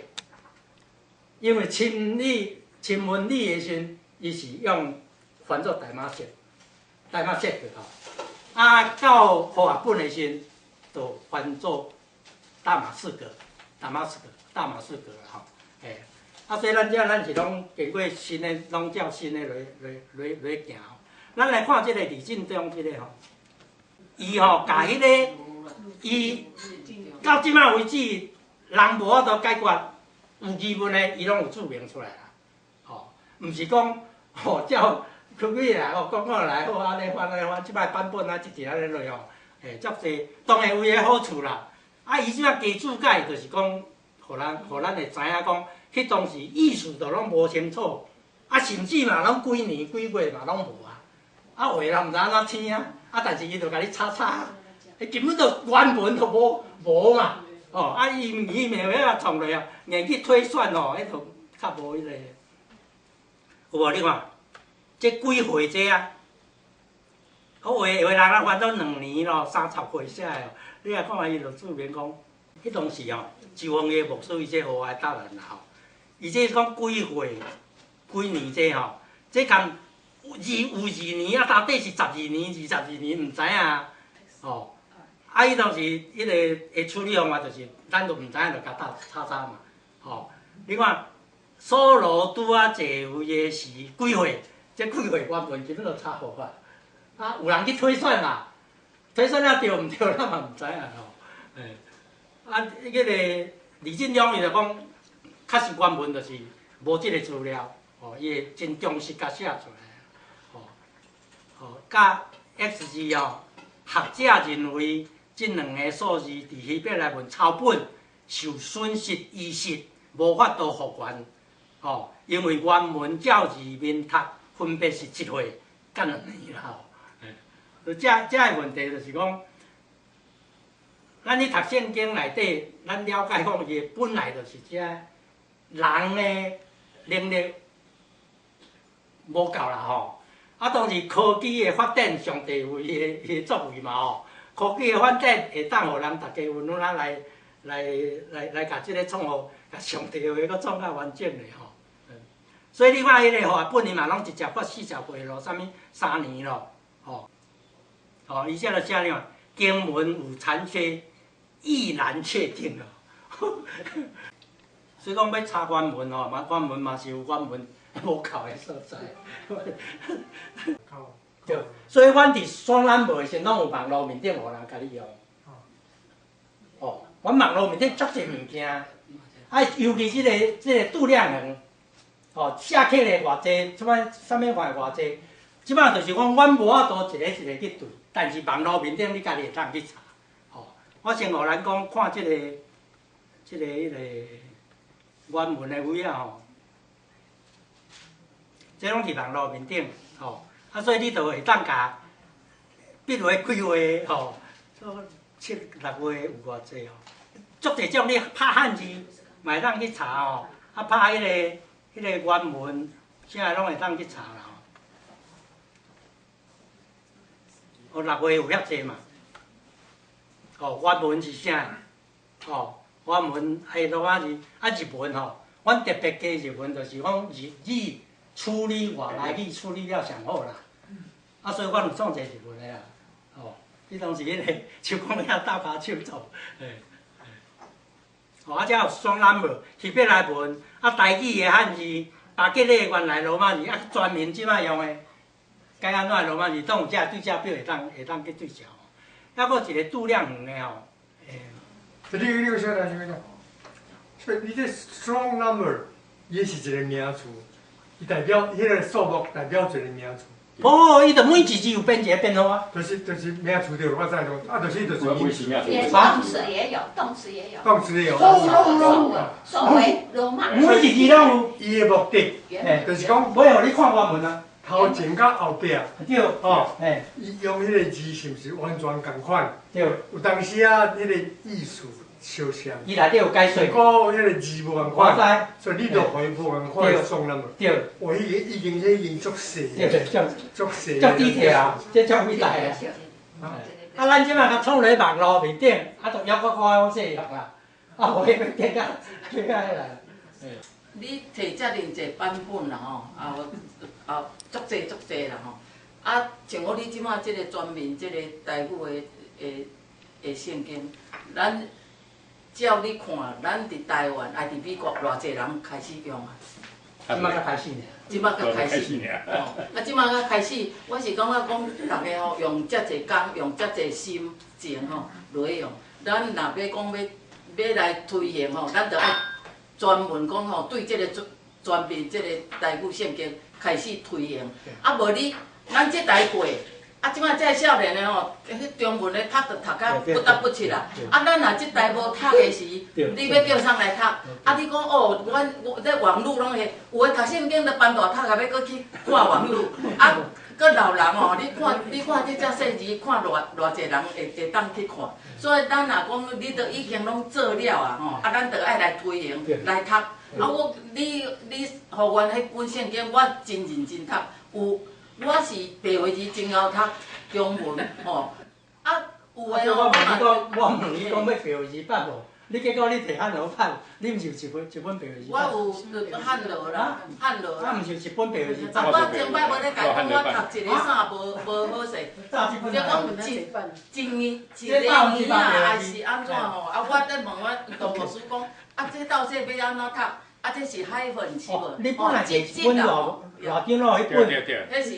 Speaker 2: 因为亲文理的时阵，伊是用翻做大马色的吼。啊，到和合本的时阵，就翻做大马士革吼。嘿，啊，所以咱是拢经过新的，拢照新的来行吼。咱来看即个李进忠即个吼，伊吼甲迄个伊到即摆为止，人无法度解决。有疑问的，伊拢有注明出来啦，吼，毋是讲吼照科比来吼，讲来好安尼翻，即摆版本啊，一直安尼落吼，足济，当然有伊个好处啦。啊，伊即摆加注解，就是讲，互咱会知影讲，迄当时意思都拢无清楚，啊，甚至嘛拢几年几月嘛拢无啊，啊，话人毋知安怎听啊，啊，但是伊就甲你查，伊根本就原文都无嘛。哦，啊，伊没有要从来哦，硬去推算哦，迄就较无迄个有无？你看，这几岁这啊？我画人啊，翻到2年咯，30岁写的哦。你来看下，伊就注明讲，迄当时哦，周峰的牧师伊这户外答案啦吼，伊这讲几岁、几年这吼，这共有2年啊，到底是12年、22年，毋知影哦。啊，伊当时迄个会处理方法就是，咱都毋知影，就甲打叉叉嘛，吼。你看，所罗拄啊坐位的是几岁？这几岁原本基本就差好啊。啊，有人去推算啦，推算了对毋对，咱嘛毋知影吼。啊，迄个李进勇伊就讲，确实原文就是无即个资料，吼，伊会真重视甲写出来，吼，甲 X 字哦，学者认为即2个数字伫希伯来文抄本受损失遗失，无法度复原，吼，因为原文照字面读分别是1岁甲2年啦，吼。这个问题就是讲，咱咧读圣经内底，咱了解讲伊本来就是这人的能力无够啦吼。啊，当时科技的发展，上帝有伊的作为嘛吼。科技的发展会当互人大家有哪来甲即个创互，甲上帝的话搁创较完整的吼。所以你看迄个话本伊嘛拢直接发40岁咯，啥物3年咯，吼。哦，伊这就写了，经文有残缺，亦难确定了。所以讲要查原文哦，原文嘛是有原文无够的所在。对，所以阮伫双咱无先拢有网络面顶互人甲你用。哦，阮网络面顶足侪物件，啊，尤其即个度量衡，哦，写客的偌济，即摆啥物款偌济，即摆就是讲阮无法度一个去对。但是网络面顶你家己会当去查，吼！我先互咱讲看即个迄个原文的位啊吼，这拢是网络面顶，吼！啊，所以你就会当甲8岁、几岁，吼，7、6岁有偌济吼，足侪种你拍汉字，嘛会当去查吼，啊拍迄个原文，啥拢会当去查啦。哦，6岁有遐济嘛？哦，原文是啥？哦，原文罗马字啊，日文吼，阮特别加日文，就是讲日语处理外来语处理了上好啦。啊，所以阮有创一个日文的啦。哦，迄当时迄个手工遐搭把手做，哦，啊，才有双南无希伯来文，啊，台语的汉字，巴吉的原来罗马字，啊，专门即摆用的。该安怎罗马字，当有这对价表会当去对照。还佫一个度量衡的吼，
Speaker 6: 你个小弟先讲，所以你这 strong number 也是一个名词，伊代表迄个数目代表一个名词。
Speaker 2: 哦，伊就每一字有变一个变化啊。
Speaker 6: 就是名词对，我知道，啊，就是
Speaker 3: 也动词也有，动词也有。
Speaker 6: 动词也有。
Speaker 3: 所谓罗马。
Speaker 2: 每一字拢有。
Speaker 6: 伊的目的，就是讲，
Speaker 2: 尾互你看原文啊。
Speaker 6: 头前甲后壁，
Speaker 2: 对，
Speaker 6: 哦，伊用迄个字是毋是完全共款？
Speaker 2: 对，
Speaker 6: 有当时啊，迄个意思相像。
Speaker 2: 伊内底有解说。
Speaker 6: 不过迄个字无共款，
Speaker 2: 我知。
Speaker 6: 所以你着回复共款送那么。
Speaker 2: 对。
Speaker 6: 哇，已经足细。
Speaker 2: 对，
Speaker 6: 足细。
Speaker 2: 足detail啊，这足伟大啊！啊，咱即摆甲创咧网络面顶，啊，就要搁好细用啦，啊，无迄个点啊，点啊啦。
Speaker 7: 你摕遮尔济版本啦吼，啊，足济啦吼，啊，像我你即马即个专门即个台语的圣经，咱照你看，咱伫台湾还伫美国偌济人开始用啊？
Speaker 2: 即马才开始呢。
Speaker 7: 即马才开始，哦，啊，即马才开始，我是感觉讲，大家吼用遮济工，用遮济心情吼落去用，咱若要讲要来推行吼，咱着爱专门讲吼对即个专门即个台语圣经开始推行，啊无你咱即代过，啊即摆这少年的吼，迄中文的读着读甲不得不切啦，啊咱若即代无读的时，你要叫啥来读？啊你讲哦，我在网络拢会，有诶读圣经着搬大读，也要搁去看网络，啊个老人哦，你看这只细字，看偌济人会当去看。所以咱若讲，你都已经拢做了啊，吼，啊，咱就爱来推行来读。啊，你互阮迄本圣经，我真认真读。我是白话字真晓读中文，吼。啊，有诶
Speaker 2: 我问你讲要白话字捌无？你结果你摕汉罗捌，你毋是有一本白话字？
Speaker 7: 我有汉罗啦，汉罗。
Speaker 2: 啊，毋是有一本白话字？
Speaker 7: 啊，我前摆无咧甲讲，我读一个啥无好势，结果一年啊，还是安怎吼？啊，我咧问我导牧师讲，啊，这到底要安怎读？啊，这是海份是无？
Speaker 2: 你本来是一本偌紧咯，迄本，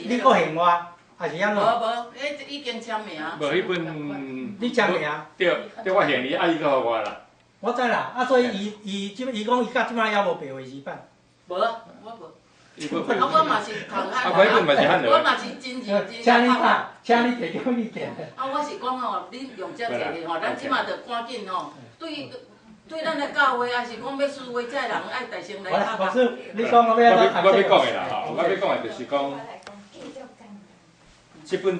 Speaker 2: 你搁现我？还是安怎？
Speaker 7: 无，迄已经签名。
Speaker 1: 无迄本。
Speaker 2: 你签名？
Speaker 1: 对，我现你，啊，伊搁互我啦。
Speaker 2: 我知啦，啊，所以伊讲伊到即摆还无白话字版。
Speaker 7: 无，我无。啊，我嘛是读汉
Speaker 1: 文，
Speaker 7: 我嘛是真认真。
Speaker 2: 请你提供意见。
Speaker 7: 啊，我是讲吼，恁用遮济吼，咱即马着赶紧吼，对咱的教会，还是讲要思维，遮人爱大声来读。
Speaker 2: 老师，你讲我要
Speaker 1: 我要讲的啦，吼，我要讲的就是讲，即本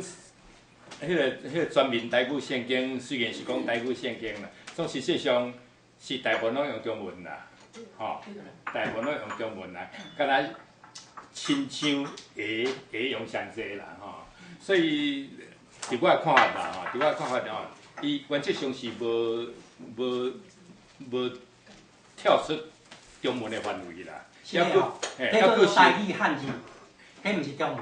Speaker 1: 迄个全面台语圣经，虽然是讲台语圣经啦，总实际上是大部分拢用中文啦，吼，大部分拢用中文啦，敢若亲像会用上济啦，吼，所以伫我看法啦，吼，伫我看法吼，伊原则上是无跳出中文的范围啦。
Speaker 2: 是哦，迄叫台语汉字，迄毋是中文，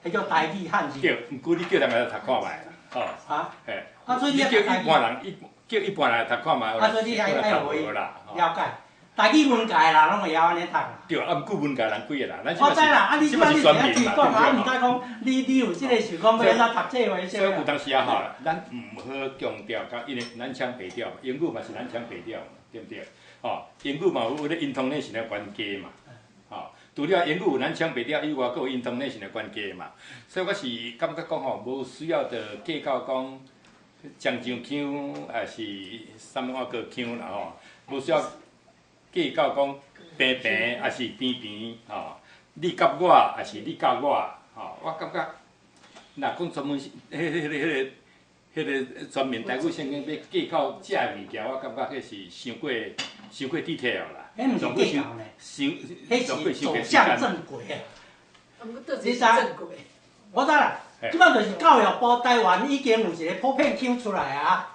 Speaker 2: 迄叫台语汉字。
Speaker 1: 对，毋过你叫人来读看觅啦，吼。啊。嘿。
Speaker 2: 啊，所以你
Speaker 1: 叫一般人，叫一般人读看觅。
Speaker 2: 啊，所以你爱会了解。台语文界啦，拢会晓安尼读啦。
Speaker 1: 对，啊，毋过文界人几个啦，咱
Speaker 2: 我知啦，啊，你
Speaker 1: 是全面
Speaker 2: 啦，啊，毋该讲，你有即个想讲要安怎读这话
Speaker 1: 所以有当时啊，吼，咱毋好强调，因为咱腔北调嘛，英语嘛是咱腔北调嘛，对毋对？吼，英语嘛有咧intonation的关键嘛，吼，除了英语有咱腔北调以外，佫有intonation的关键嘛，所以我是感觉讲吼，无需要着计较讲江上腔还是什么个腔啦吼，无需要。计较讲平平还是平平吼，你甲我还是你甲我吼，我感觉，若讲专门迄个全面台语圣经要计较遮物件，我感觉迄是伤过 detail 啦。
Speaker 2: 迄毋是计较呢，迄是走向正轨啊。你知？我知啦，即摆就是教育部台湾已经有一个普遍腔出来啊。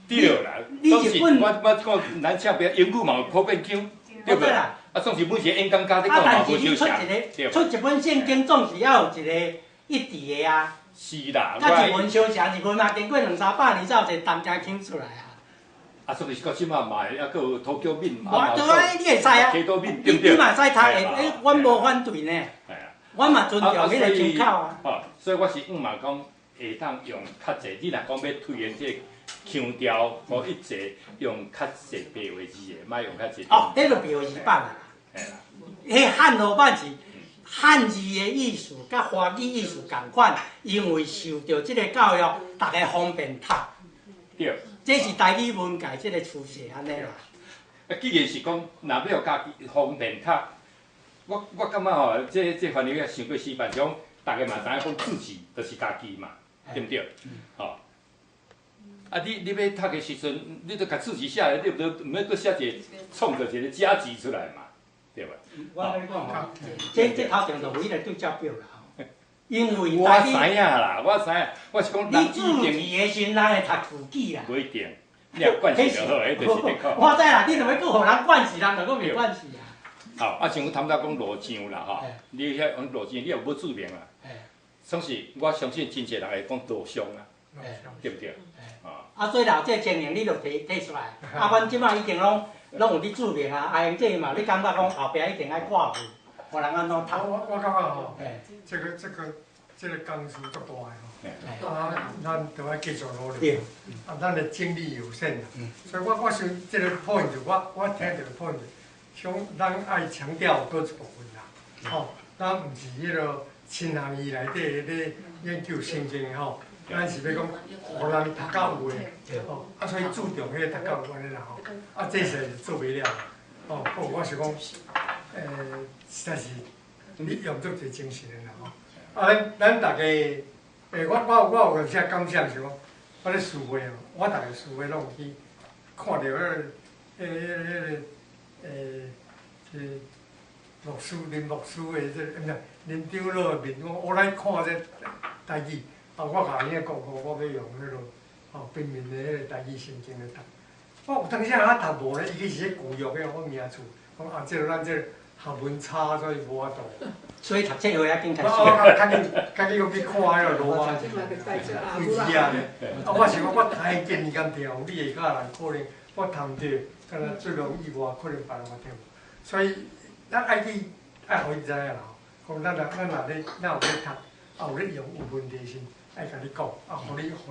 Speaker 1: 对啦，总是我讲咱这边英语嘛有普遍腔，对不对？啊，总是每个演讲家咧讲嘛无相像，对。
Speaker 2: 出一本圣经总是要有一个一致的啊。
Speaker 1: 是啦。
Speaker 2: 甲一文相像，一文嘛经过200-300年才有一个东家腔出来啊。
Speaker 1: 啊，所以是到即马嘛，还佫有土桥闽嘛。
Speaker 2: 我对啊，你会使啊。
Speaker 1: 溪岛闽对不对？
Speaker 2: 你嘛使读的，阮无反对呢。系啊。阮嘛尊重迄个腔口啊。
Speaker 1: 哦，所以我是嘛讲会当用较济，你若讲要推演这。腔调，互一直用较济白话字的，莫用较济。
Speaker 2: 哦，迄个白话字版啊。嘿啦。迄汉罗版是汉字的意思，甲华语意思共款，因为受到即个教育，大家方便读。
Speaker 1: 对。
Speaker 2: 这是台语文界即个趋势安尼啦。
Speaker 1: 啊，既然是讲，若要家己方便读，我感觉吼，这番语也伤过死板，种大家嘛知影讲字字就是家己嘛，对不对？吼。啊，你要读的时阵，你著甲字字写来，你毋要搁写一个创造一个假字出来嘛，对吧？
Speaker 2: 我跟你讲吼，这头前就唯一来对照表啦。因为
Speaker 1: 我知影啦，我知影，我是讲
Speaker 2: 你字字的时阵，人会读字记啦。
Speaker 1: 不一定，你若惯势就好，迄就是得靠。
Speaker 2: 我知啦，你若要搁互人惯势，人就搁袂惯势啊。
Speaker 1: 好，啊，像谈到讲罗章啦，吼，你遐讲罗章，你也无注明啊。总是我相信真侪人会讲罗商啊，对不对？
Speaker 2: 啊，所以啦，这情形你著提出来。啊，阮即摆已经拢有你注明啊，啊，用这嘛，你感觉讲后壁一定爱挂符，互人安怎读？
Speaker 6: 我感觉吼，这个工程足大的吼，啊，咱着爱继续努力。啊，咱的精力有限啦，所以我想这个 point， 我听这个 point， 想咱爱强调多一部分啦，吼，咱毋是迄个亲行义内底咧研究圣经的吼。咱是要讲，互人读到有诶，吼，啊，所以注重迄个读到有安尼啦吼，啊，这是做袂了，吼，我是讲，实在是你用足侪精神诶啦吼，咱大家，我有个啥感想是讲，我咧思维哦，我大家思维拢去看到林牧师的林长老的面，我来看这代志，我甲伊个讲，我要用平民的迄个代志圣经来读。我有当时啊读无咧，伊去是咧旧约的，我名厝，讲即个咱这学问差，所以无法度。
Speaker 2: 所以读册会较紧开始。
Speaker 6: 较紧要去看迄个罗马字啊咧。我想讲，我太建议咁条，你下家人可能我谈着，敢若最容易话，可能别人嘛听。所以咱爱互伊知影啦，讲咱若咧有咧读，有咧用有问题时，爱甲你讲，互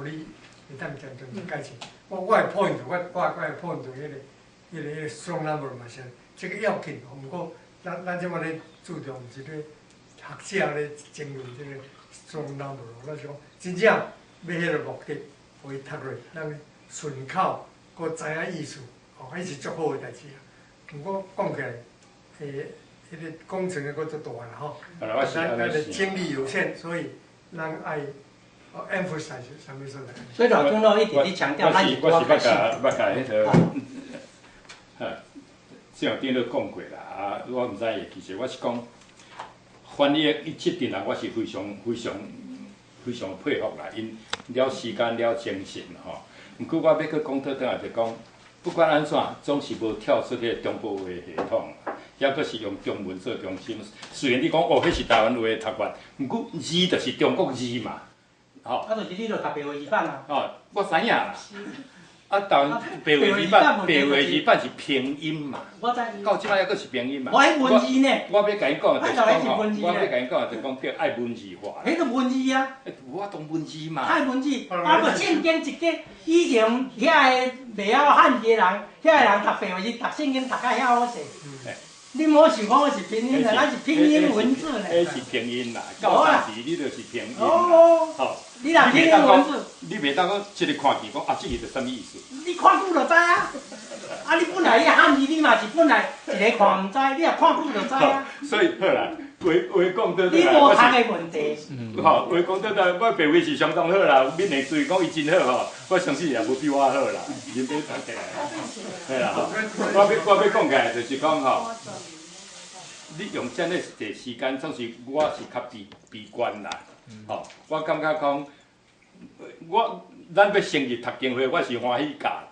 Speaker 6: 你会当渐渐改善。我的 point， 我的 point 迄个 strong number 嘛是，这个要紧。毋过咱即马咧注重是咧学者咧争论这个 strong number， 咱是讲真正要迄个目的，互伊读落，咱顺口，搁知影意思，迄是足好诶代志啊。毋过讲起来，迄个工程搁足大啦吼。咱的精力有限，所以咱爱。emphasize 啥物事来？
Speaker 2: 所以老总咯一直咧强调，咱是
Speaker 1: 我是捌甲迄个，像顶咧讲过啦，我毋知会其实我是讲，翻译伊即阵啊，我是非常佩服啦，因了时间了精神吼。毋过我要去讲倒来就讲，不管安怎，总是无跳出迄个中国话系统，也阁是用中文做中心。虽然你讲迄是台湾话读法，毋过字就是中国字嘛。
Speaker 2: 啊，就是你著读白话字版啊。
Speaker 1: 我知影啦。但白话字版是拼音嘛。
Speaker 2: 我知。
Speaker 1: 到即摆还阁是拼音嘛。
Speaker 2: 我迄文字呢。
Speaker 1: 我要甲伊讲就是讲吼，我要甲伊讲就是讲叫爱文字化。
Speaker 2: 迄个文字啊。
Speaker 1: 我懂文字嘛。
Speaker 2: 爱文字，无圣经一个以前遐个袂晓汉字的人，遐个人读白话字、读圣经读甲遐好势。你莫想讲我是拼音啦，咱是拼音文字呢。
Speaker 1: 迄是拼音啦，到时你就是拼音啦。吼。
Speaker 2: 你若拼音文字，
Speaker 1: 你袂当讲一个看见讲这个是啥物意思？
Speaker 2: 你看久就知啊。你本来迄汉字你嘛是本来一个看毋知，你若看久就知啊。
Speaker 1: 所以好啦，话讲倒来，
Speaker 2: 你无读的问题。
Speaker 1: 话讲倒来，我白话是相当好啦，闽南嘴讲伊真好吼，我相信也无比我好啦，恁要读起来。嘿啦，我要讲起来就是讲吼。你用遮尔济时间，总是我是较悲观啦。我感觉讲，咱要成立读经会，我是欢喜教啦。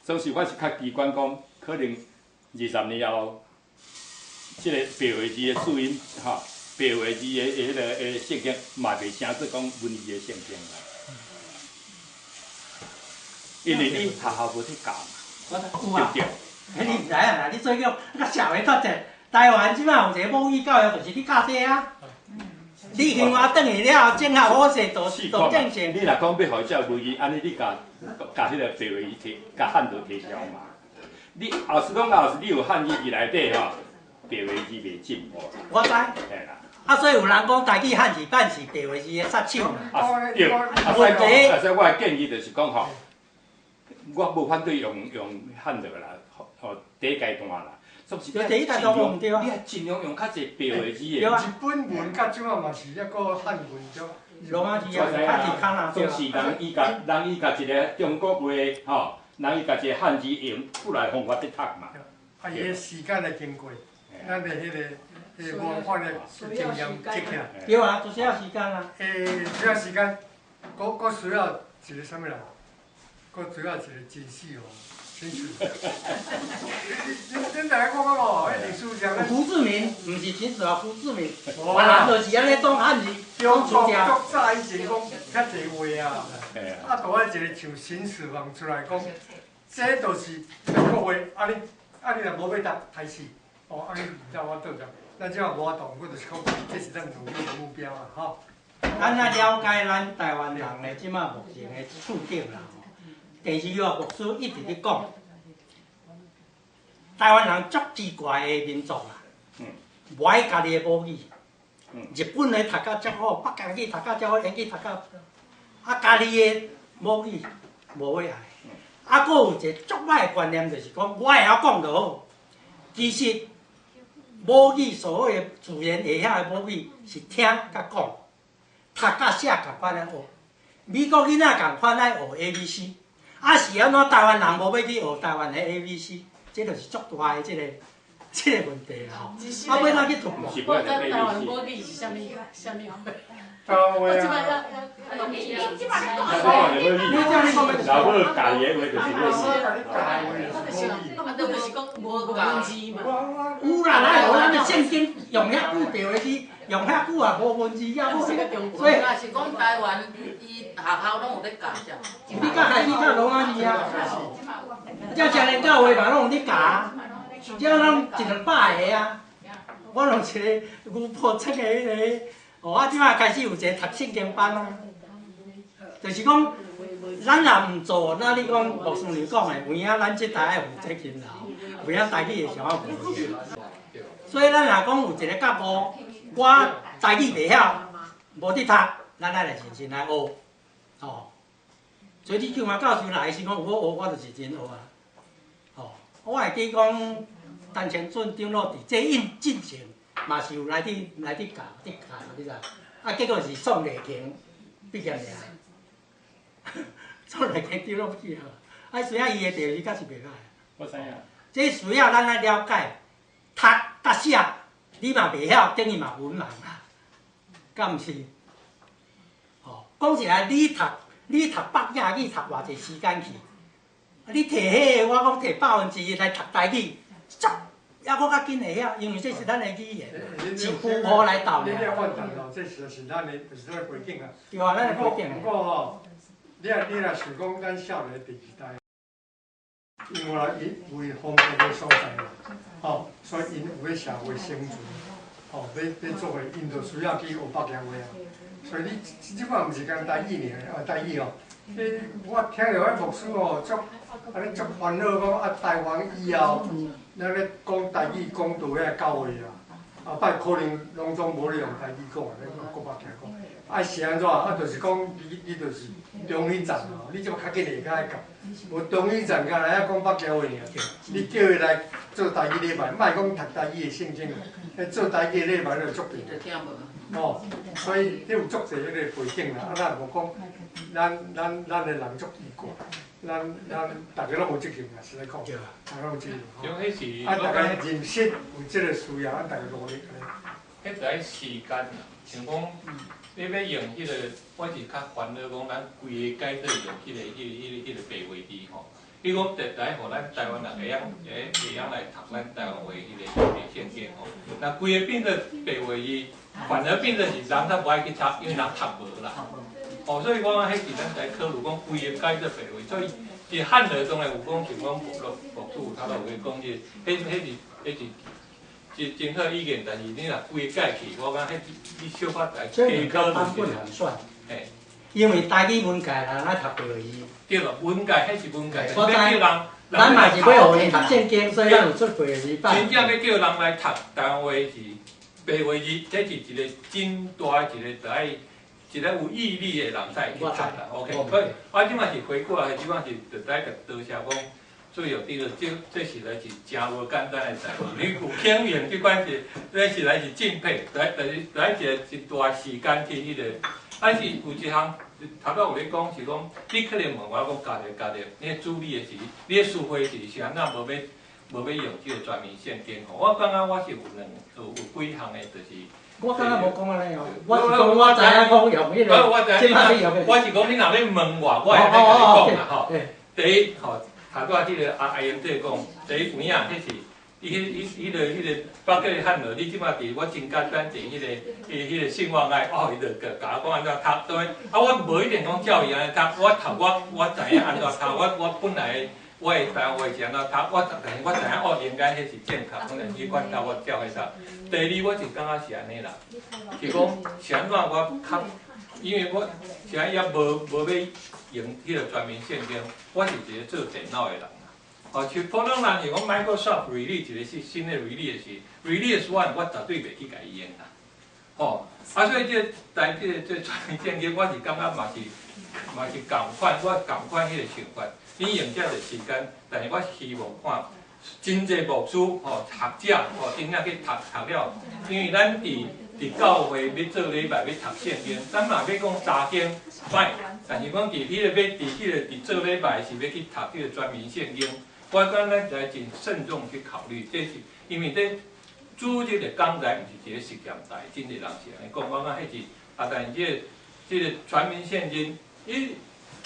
Speaker 1: 总是我是较悲观讲，可能20年后，即个白话字的注音，白话字的迄个圣经，嘛袂成做讲文字的圣经啦。因为你学校无去教嘛，对不对？
Speaker 2: 迄你毋知影啦，你做叫社会发展。台湾即摆有一个母语教育，就是你教这啊。你兴华转去了后，整下好势，都正常。
Speaker 1: 你若讲要互伊教母语，安尼你甲迄个白话字提，甲汉字提消嘛。你后时你有汉语字内底吼，白话字袂进步。
Speaker 2: 我知。
Speaker 1: 嘿啦。
Speaker 2: 所以有人讲台语汉字版是白话字的杀手嘛。
Speaker 1: 对。所以我的建议就是讲吼，我无反对用汉字啦，第一阶段啦。
Speaker 2: 就第一阶段无毋对啊！
Speaker 1: 你尽量用较济白话字的。
Speaker 6: 日本文甲即马嘛是一个汉文种。
Speaker 2: 罗马字啊，汉字卡啦。
Speaker 1: 总是人伊甲一个中国话吼，人伊甲一个汉字用出来方法去读嘛。
Speaker 6: 伊个时间来经过，咱的迄个文化的经验积起来。
Speaker 2: 对啊，就需要时间啊。
Speaker 6: 需要时间，佫需要一个啥物啦？佫需要一个知识哦。恁大家看到无？迄历史上
Speaker 2: 胡志明，毋是秦始皇，胡志明，原来就是安尼讲汉字，
Speaker 6: 中国足早以前讲较侪话啊，大个一个像秦始皇出来讲，这就是中国话，你若无要读开始，你唔知我倒着，咱即马无法度，我就是讲，这是咱努力的目标啦，吼。
Speaker 2: 咱来了解咱台湾人的即马目前的处境啦。第二个牧师一直咧讲，台湾人足奇怪的民族啦，无爱家己的母语，日本的读甲足好，北京语读甲足好，英语读甲，家己的母语无要爱。佫有一个足歹的观念，就是讲我会晓讲就好。其实母语所有的自然会晓的母语是听甲讲，甲写共款来学。美国囡仔共款来学 ABC， 啊是安怎台湾人无要去学台湾的 ABC， 这就是足大的这个问题啦吼。啊，要哪去突破？
Speaker 7: 我咱台湾母语是啥物话？
Speaker 6: 台湾
Speaker 7: 我即摆
Speaker 6: 啊，
Speaker 7: 要
Speaker 3: 你即摆咧
Speaker 1: 那我们要
Speaker 2: 你这样你讲的
Speaker 1: 然后家己的话就是要
Speaker 7: 啊，就是讲无文字嘛。
Speaker 2: 有啦，咱学咱的圣经用遐久就会去，用遐久啊，无文字啊，所以
Speaker 7: 若是讲台湾，伊学校拢有咧教者。
Speaker 2: 你甲开始教罗马字啊，遮成年教会嘛拢有咧教，遮拢100个啊，我拢一个牛婆出个迄个。哦，啊，即摆开始有一个读圣经班啊，就是讲，咱若毋做，那你讲牧师娘讲的，有影咱即代爱负责勤劳，有影台语会上啊无。所以咱若讲有一个角度，我台语袂晓，无伫读，咱爱来认真来学，哦。所以你叫我教授来时讲有我学，我就是真学啊。哦，我会记讲，陈清准长老伫这进程。嘛是有来去教，你知？啊，结果是宋丽萍毕业尔，宋丽萍丢落去啊！啊，需要伊的地理敢是袂歹。
Speaker 1: 我知影。
Speaker 2: 这需要咱来了解，读甲写，你嘛袂晓，等于嘛文盲啦，敢毋是？哦，讲起来，你读北亚语读偌济时间去？啊，你摕迄个，我讲摕100%来读台语，抑搁较紧会晓，因为这是咱的语言，是符合来斗
Speaker 6: 你
Speaker 2: 的。
Speaker 6: 了反弹咯，这就是咱的，就是咱的背景啊。
Speaker 2: 对啊，咱的背景。
Speaker 6: 不过吼，你若想讲咱少年第二代，因为因为方便的所在啦，吼，所以因有咧社会生存，吼，要做伙，因就需要去学北京话啊。所以你即摆毋是讲台语尔，台语哦。我听着迄牧师哦，安尼足烦恼讲啊，台湾以后。咱咧讲台语讲到遐到位啊，后摆可能拢总无咧用台语讲啊，咧讲国北京讲，啊是安怎？啊，就是讲你就是中医站哦，你即摆较紧会甲伊教，无中医站甲来遐讲北京话尔，你叫伊来做台语礼拜，莫讲读台语的圣经，做台语礼拜就足弊。哦，所以你有足侪迄个背景啦，啊，咱无讲，咱的人足奇怪。咱大家拢有责任啦，实在讲，大家拢有责任。啊，大家认识有即个需要，咱大家努力。
Speaker 8: 迄就爱时间啦，像讲你要用迄个，我是较烦恼讲咱规个改做用迄个白话字吼。你讲来互咱台湾人会晓来读咱台湾话迄个圣经吼。那规个变做白话字，反而变做是人较无爱去读，因为人读无啦。哦，所以我讲，迄是咱在考虑讲规个改做白话，所以是汉儿中诶有讲像讲牧主他都有讲，是真好意见，但是你若规个改去，我讲迄你小可来加考虑一下。嘿，
Speaker 2: 因为台语文界人爱读白话字。
Speaker 8: 对咯，文界迄是文界，
Speaker 2: 我知。咱嘛是要学因读圣经，所以咱有出白话字班。
Speaker 8: 真正要叫人来读台湾话是白话字，这是一个真大一个就爱。一个有毅力的人才去读啦 ，OK。所以我即摆是回过来，即摆是着在个多谢讲，最后这个这是来是真无简单的代志。你有经验，即款是，这是来是敬佩，来一个一大时间去迄个。但是有一项，头拄有咧讲是讲，你可能问我讲家己，你主理的是，你的思维是安怎无要用即个全面圣经吼？我感觉我是有几项的，就是。
Speaker 2: 我刚刚无讲安尼哦，我是讲我知影讲用迄个，即摆你用的。
Speaker 8: 我是讲你若咧问我，我会甲你讲啦吼。第一吼，头拄啊，迄个阿英姐讲，第一有影，迄是迄个北京的汉语，你即摆伫我真简单伫迄个信望爱，哦，伊就甲我讲安怎读，对。啊，我无一定讲教伊安尼读，我知影安怎读，我本来。我的台湾话是安怎读，我知影哦，应该迄是正确，可能你管到我教迄搭。第二，我就感觉是安尼啦，是讲是安怎我较，因为我现在也无要用迄个全面圣经，我是一个做电脑的人啦。哦，像普通人是讲 Microsoft release 一个新的 release 是 release one， 我绝对袂去甲伊用啦。哦，啊，所以这全面圣经，我是感觉嘛是共款，我共款迄个想法。你用遮个时间，但是我希望看真侪牧师、学者、真正去读了，因为咱伫伫教会要做礼拜要读圣经，咱嘛要讲查经歹，但是讲伫伫做礼拜是要去读迄个专门圣经。我讲咱来真慎重去考虑，这是因为这主日的讲台毋是一个实验台，真侪人是安尼讲，我讲迄是但是这个全民圣经，伊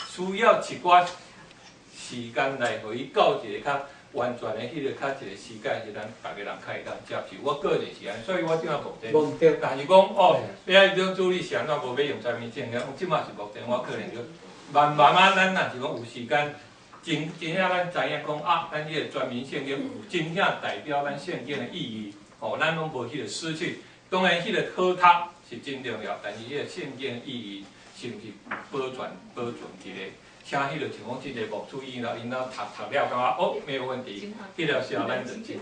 Speaker 8: 需要一寡时间来互伊到一个较完全的迄个较一个时间，是咱逐个人较会当接受。我个人是安尼，所以我即马目前，但是讲要种主理是安怎无要用全民圣经，即马是目前我可能就慢慢咱若是讲有时间。真正咱知影讲咱迄个全民圣经有真正代表咱圣经的意义，咱拢无迄个失去。当然，迄个好读是真重要，但是迄个圣经的意义是毋是保存一个？请迄个像讲即个牧师因因读了，感觉没有问题，迄条是咱就真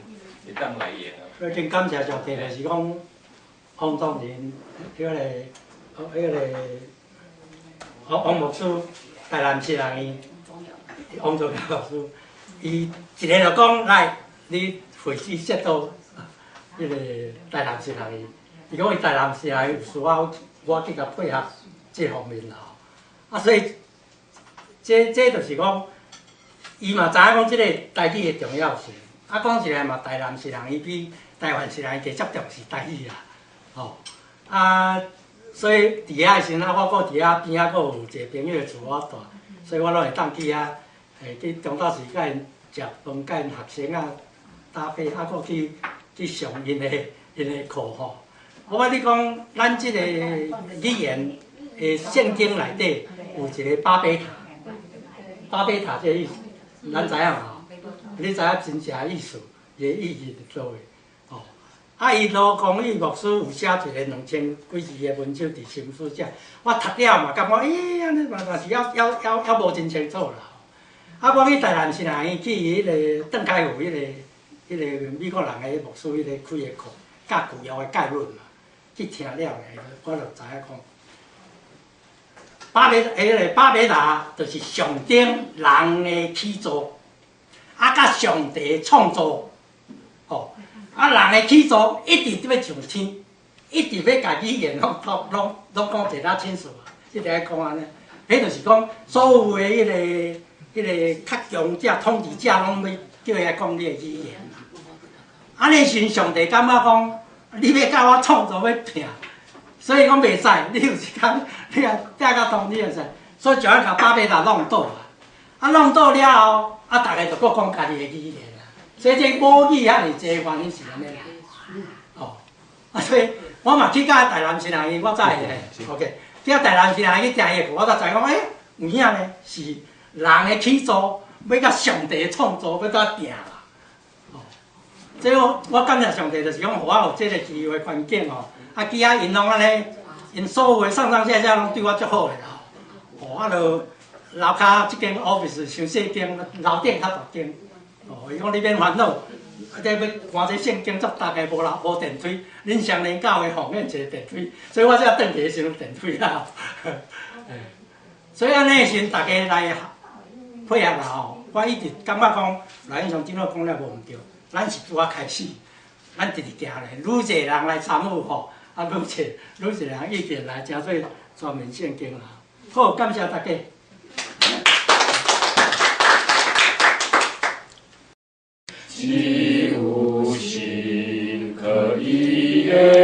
Speaker 8: 会当来用。
Speaker 2: 我真感谢上帝，就是讲王宗仁王牧师台南市人伊。王宗仁老师，伊一个就讲来，你会去接到迄个台南市人伊讲伊台南市人有需要我去甲配合这方面啦。所以这就是讲，伊嘛知影讲即个台语的重要性。讲起来嘛，台南市人伊比台湾市人加接重视台语啦。所以伫遐时阵我搁伫遐边仔搁有一个朋友厝我住，所以我拢会当去遐。去中昼时甲因食饭，甲因学生搭配，搁去上因的课吼。我甲你讲，咱即个语言的圣经内底有一个巴别塔这个意思，咱知影嘛？你知影真正意思，伊的意义是做诶。伊罗公义牧师有写一个2000几字的文章伫新书写，我读了嘛，感觉安尼嘛，但是还无真清楚啦。我去台南市人伊去迄个邓开湖迄个美国人的牧师迄个开的课，教旧约的概论嘛，去听了咧，我就知影讲，巴别塔就是上顶人的起造，甲上帝的创造，人的起造一直要上天，一直要家语言拢讲一大清楚啊，一直爱讲安尼，迄就是讲所有的迄个较强者、统治者拢要叫伊来讲你的语言啦。安尼时上帝感觉讲，你要甲我创造要拼，所以讲袂使。你有时间你啊带到同你就使，所以就要甲巴别塔弄倒啊。弄倒了后，大家就搁讲家己的语言啦。所以这母语遐尔济原因是安尼啦。所以我嘛去甲台南市人，我早会 OK， 去甲台南市人去听伊个课，我才知讲，有影呢是。人的起造要甲上帝的创造要甲拼啦，这我感谢上帝，就是讲，互我有这个机会环境其他因拢安尼，因所有的上下拢对我足好个啦。我就楼骹即间 office 伤细间，楼顶较大间。伊讲你免烦恼，这要换这圣经，则大概无电梯，恁上年教的后面一个电梯，所以我才转去的时阵电梯啦。所以安尼时阵，大家来配合啦我一直感觉讲，来英雄今仔讲了无毋对，咱是拄仔开始，咱直直行咧，愈侪人来参与愈侪人意见来，诚做全面圣经啦。好，感谢大家。
Speaker 1: 既无心可以言。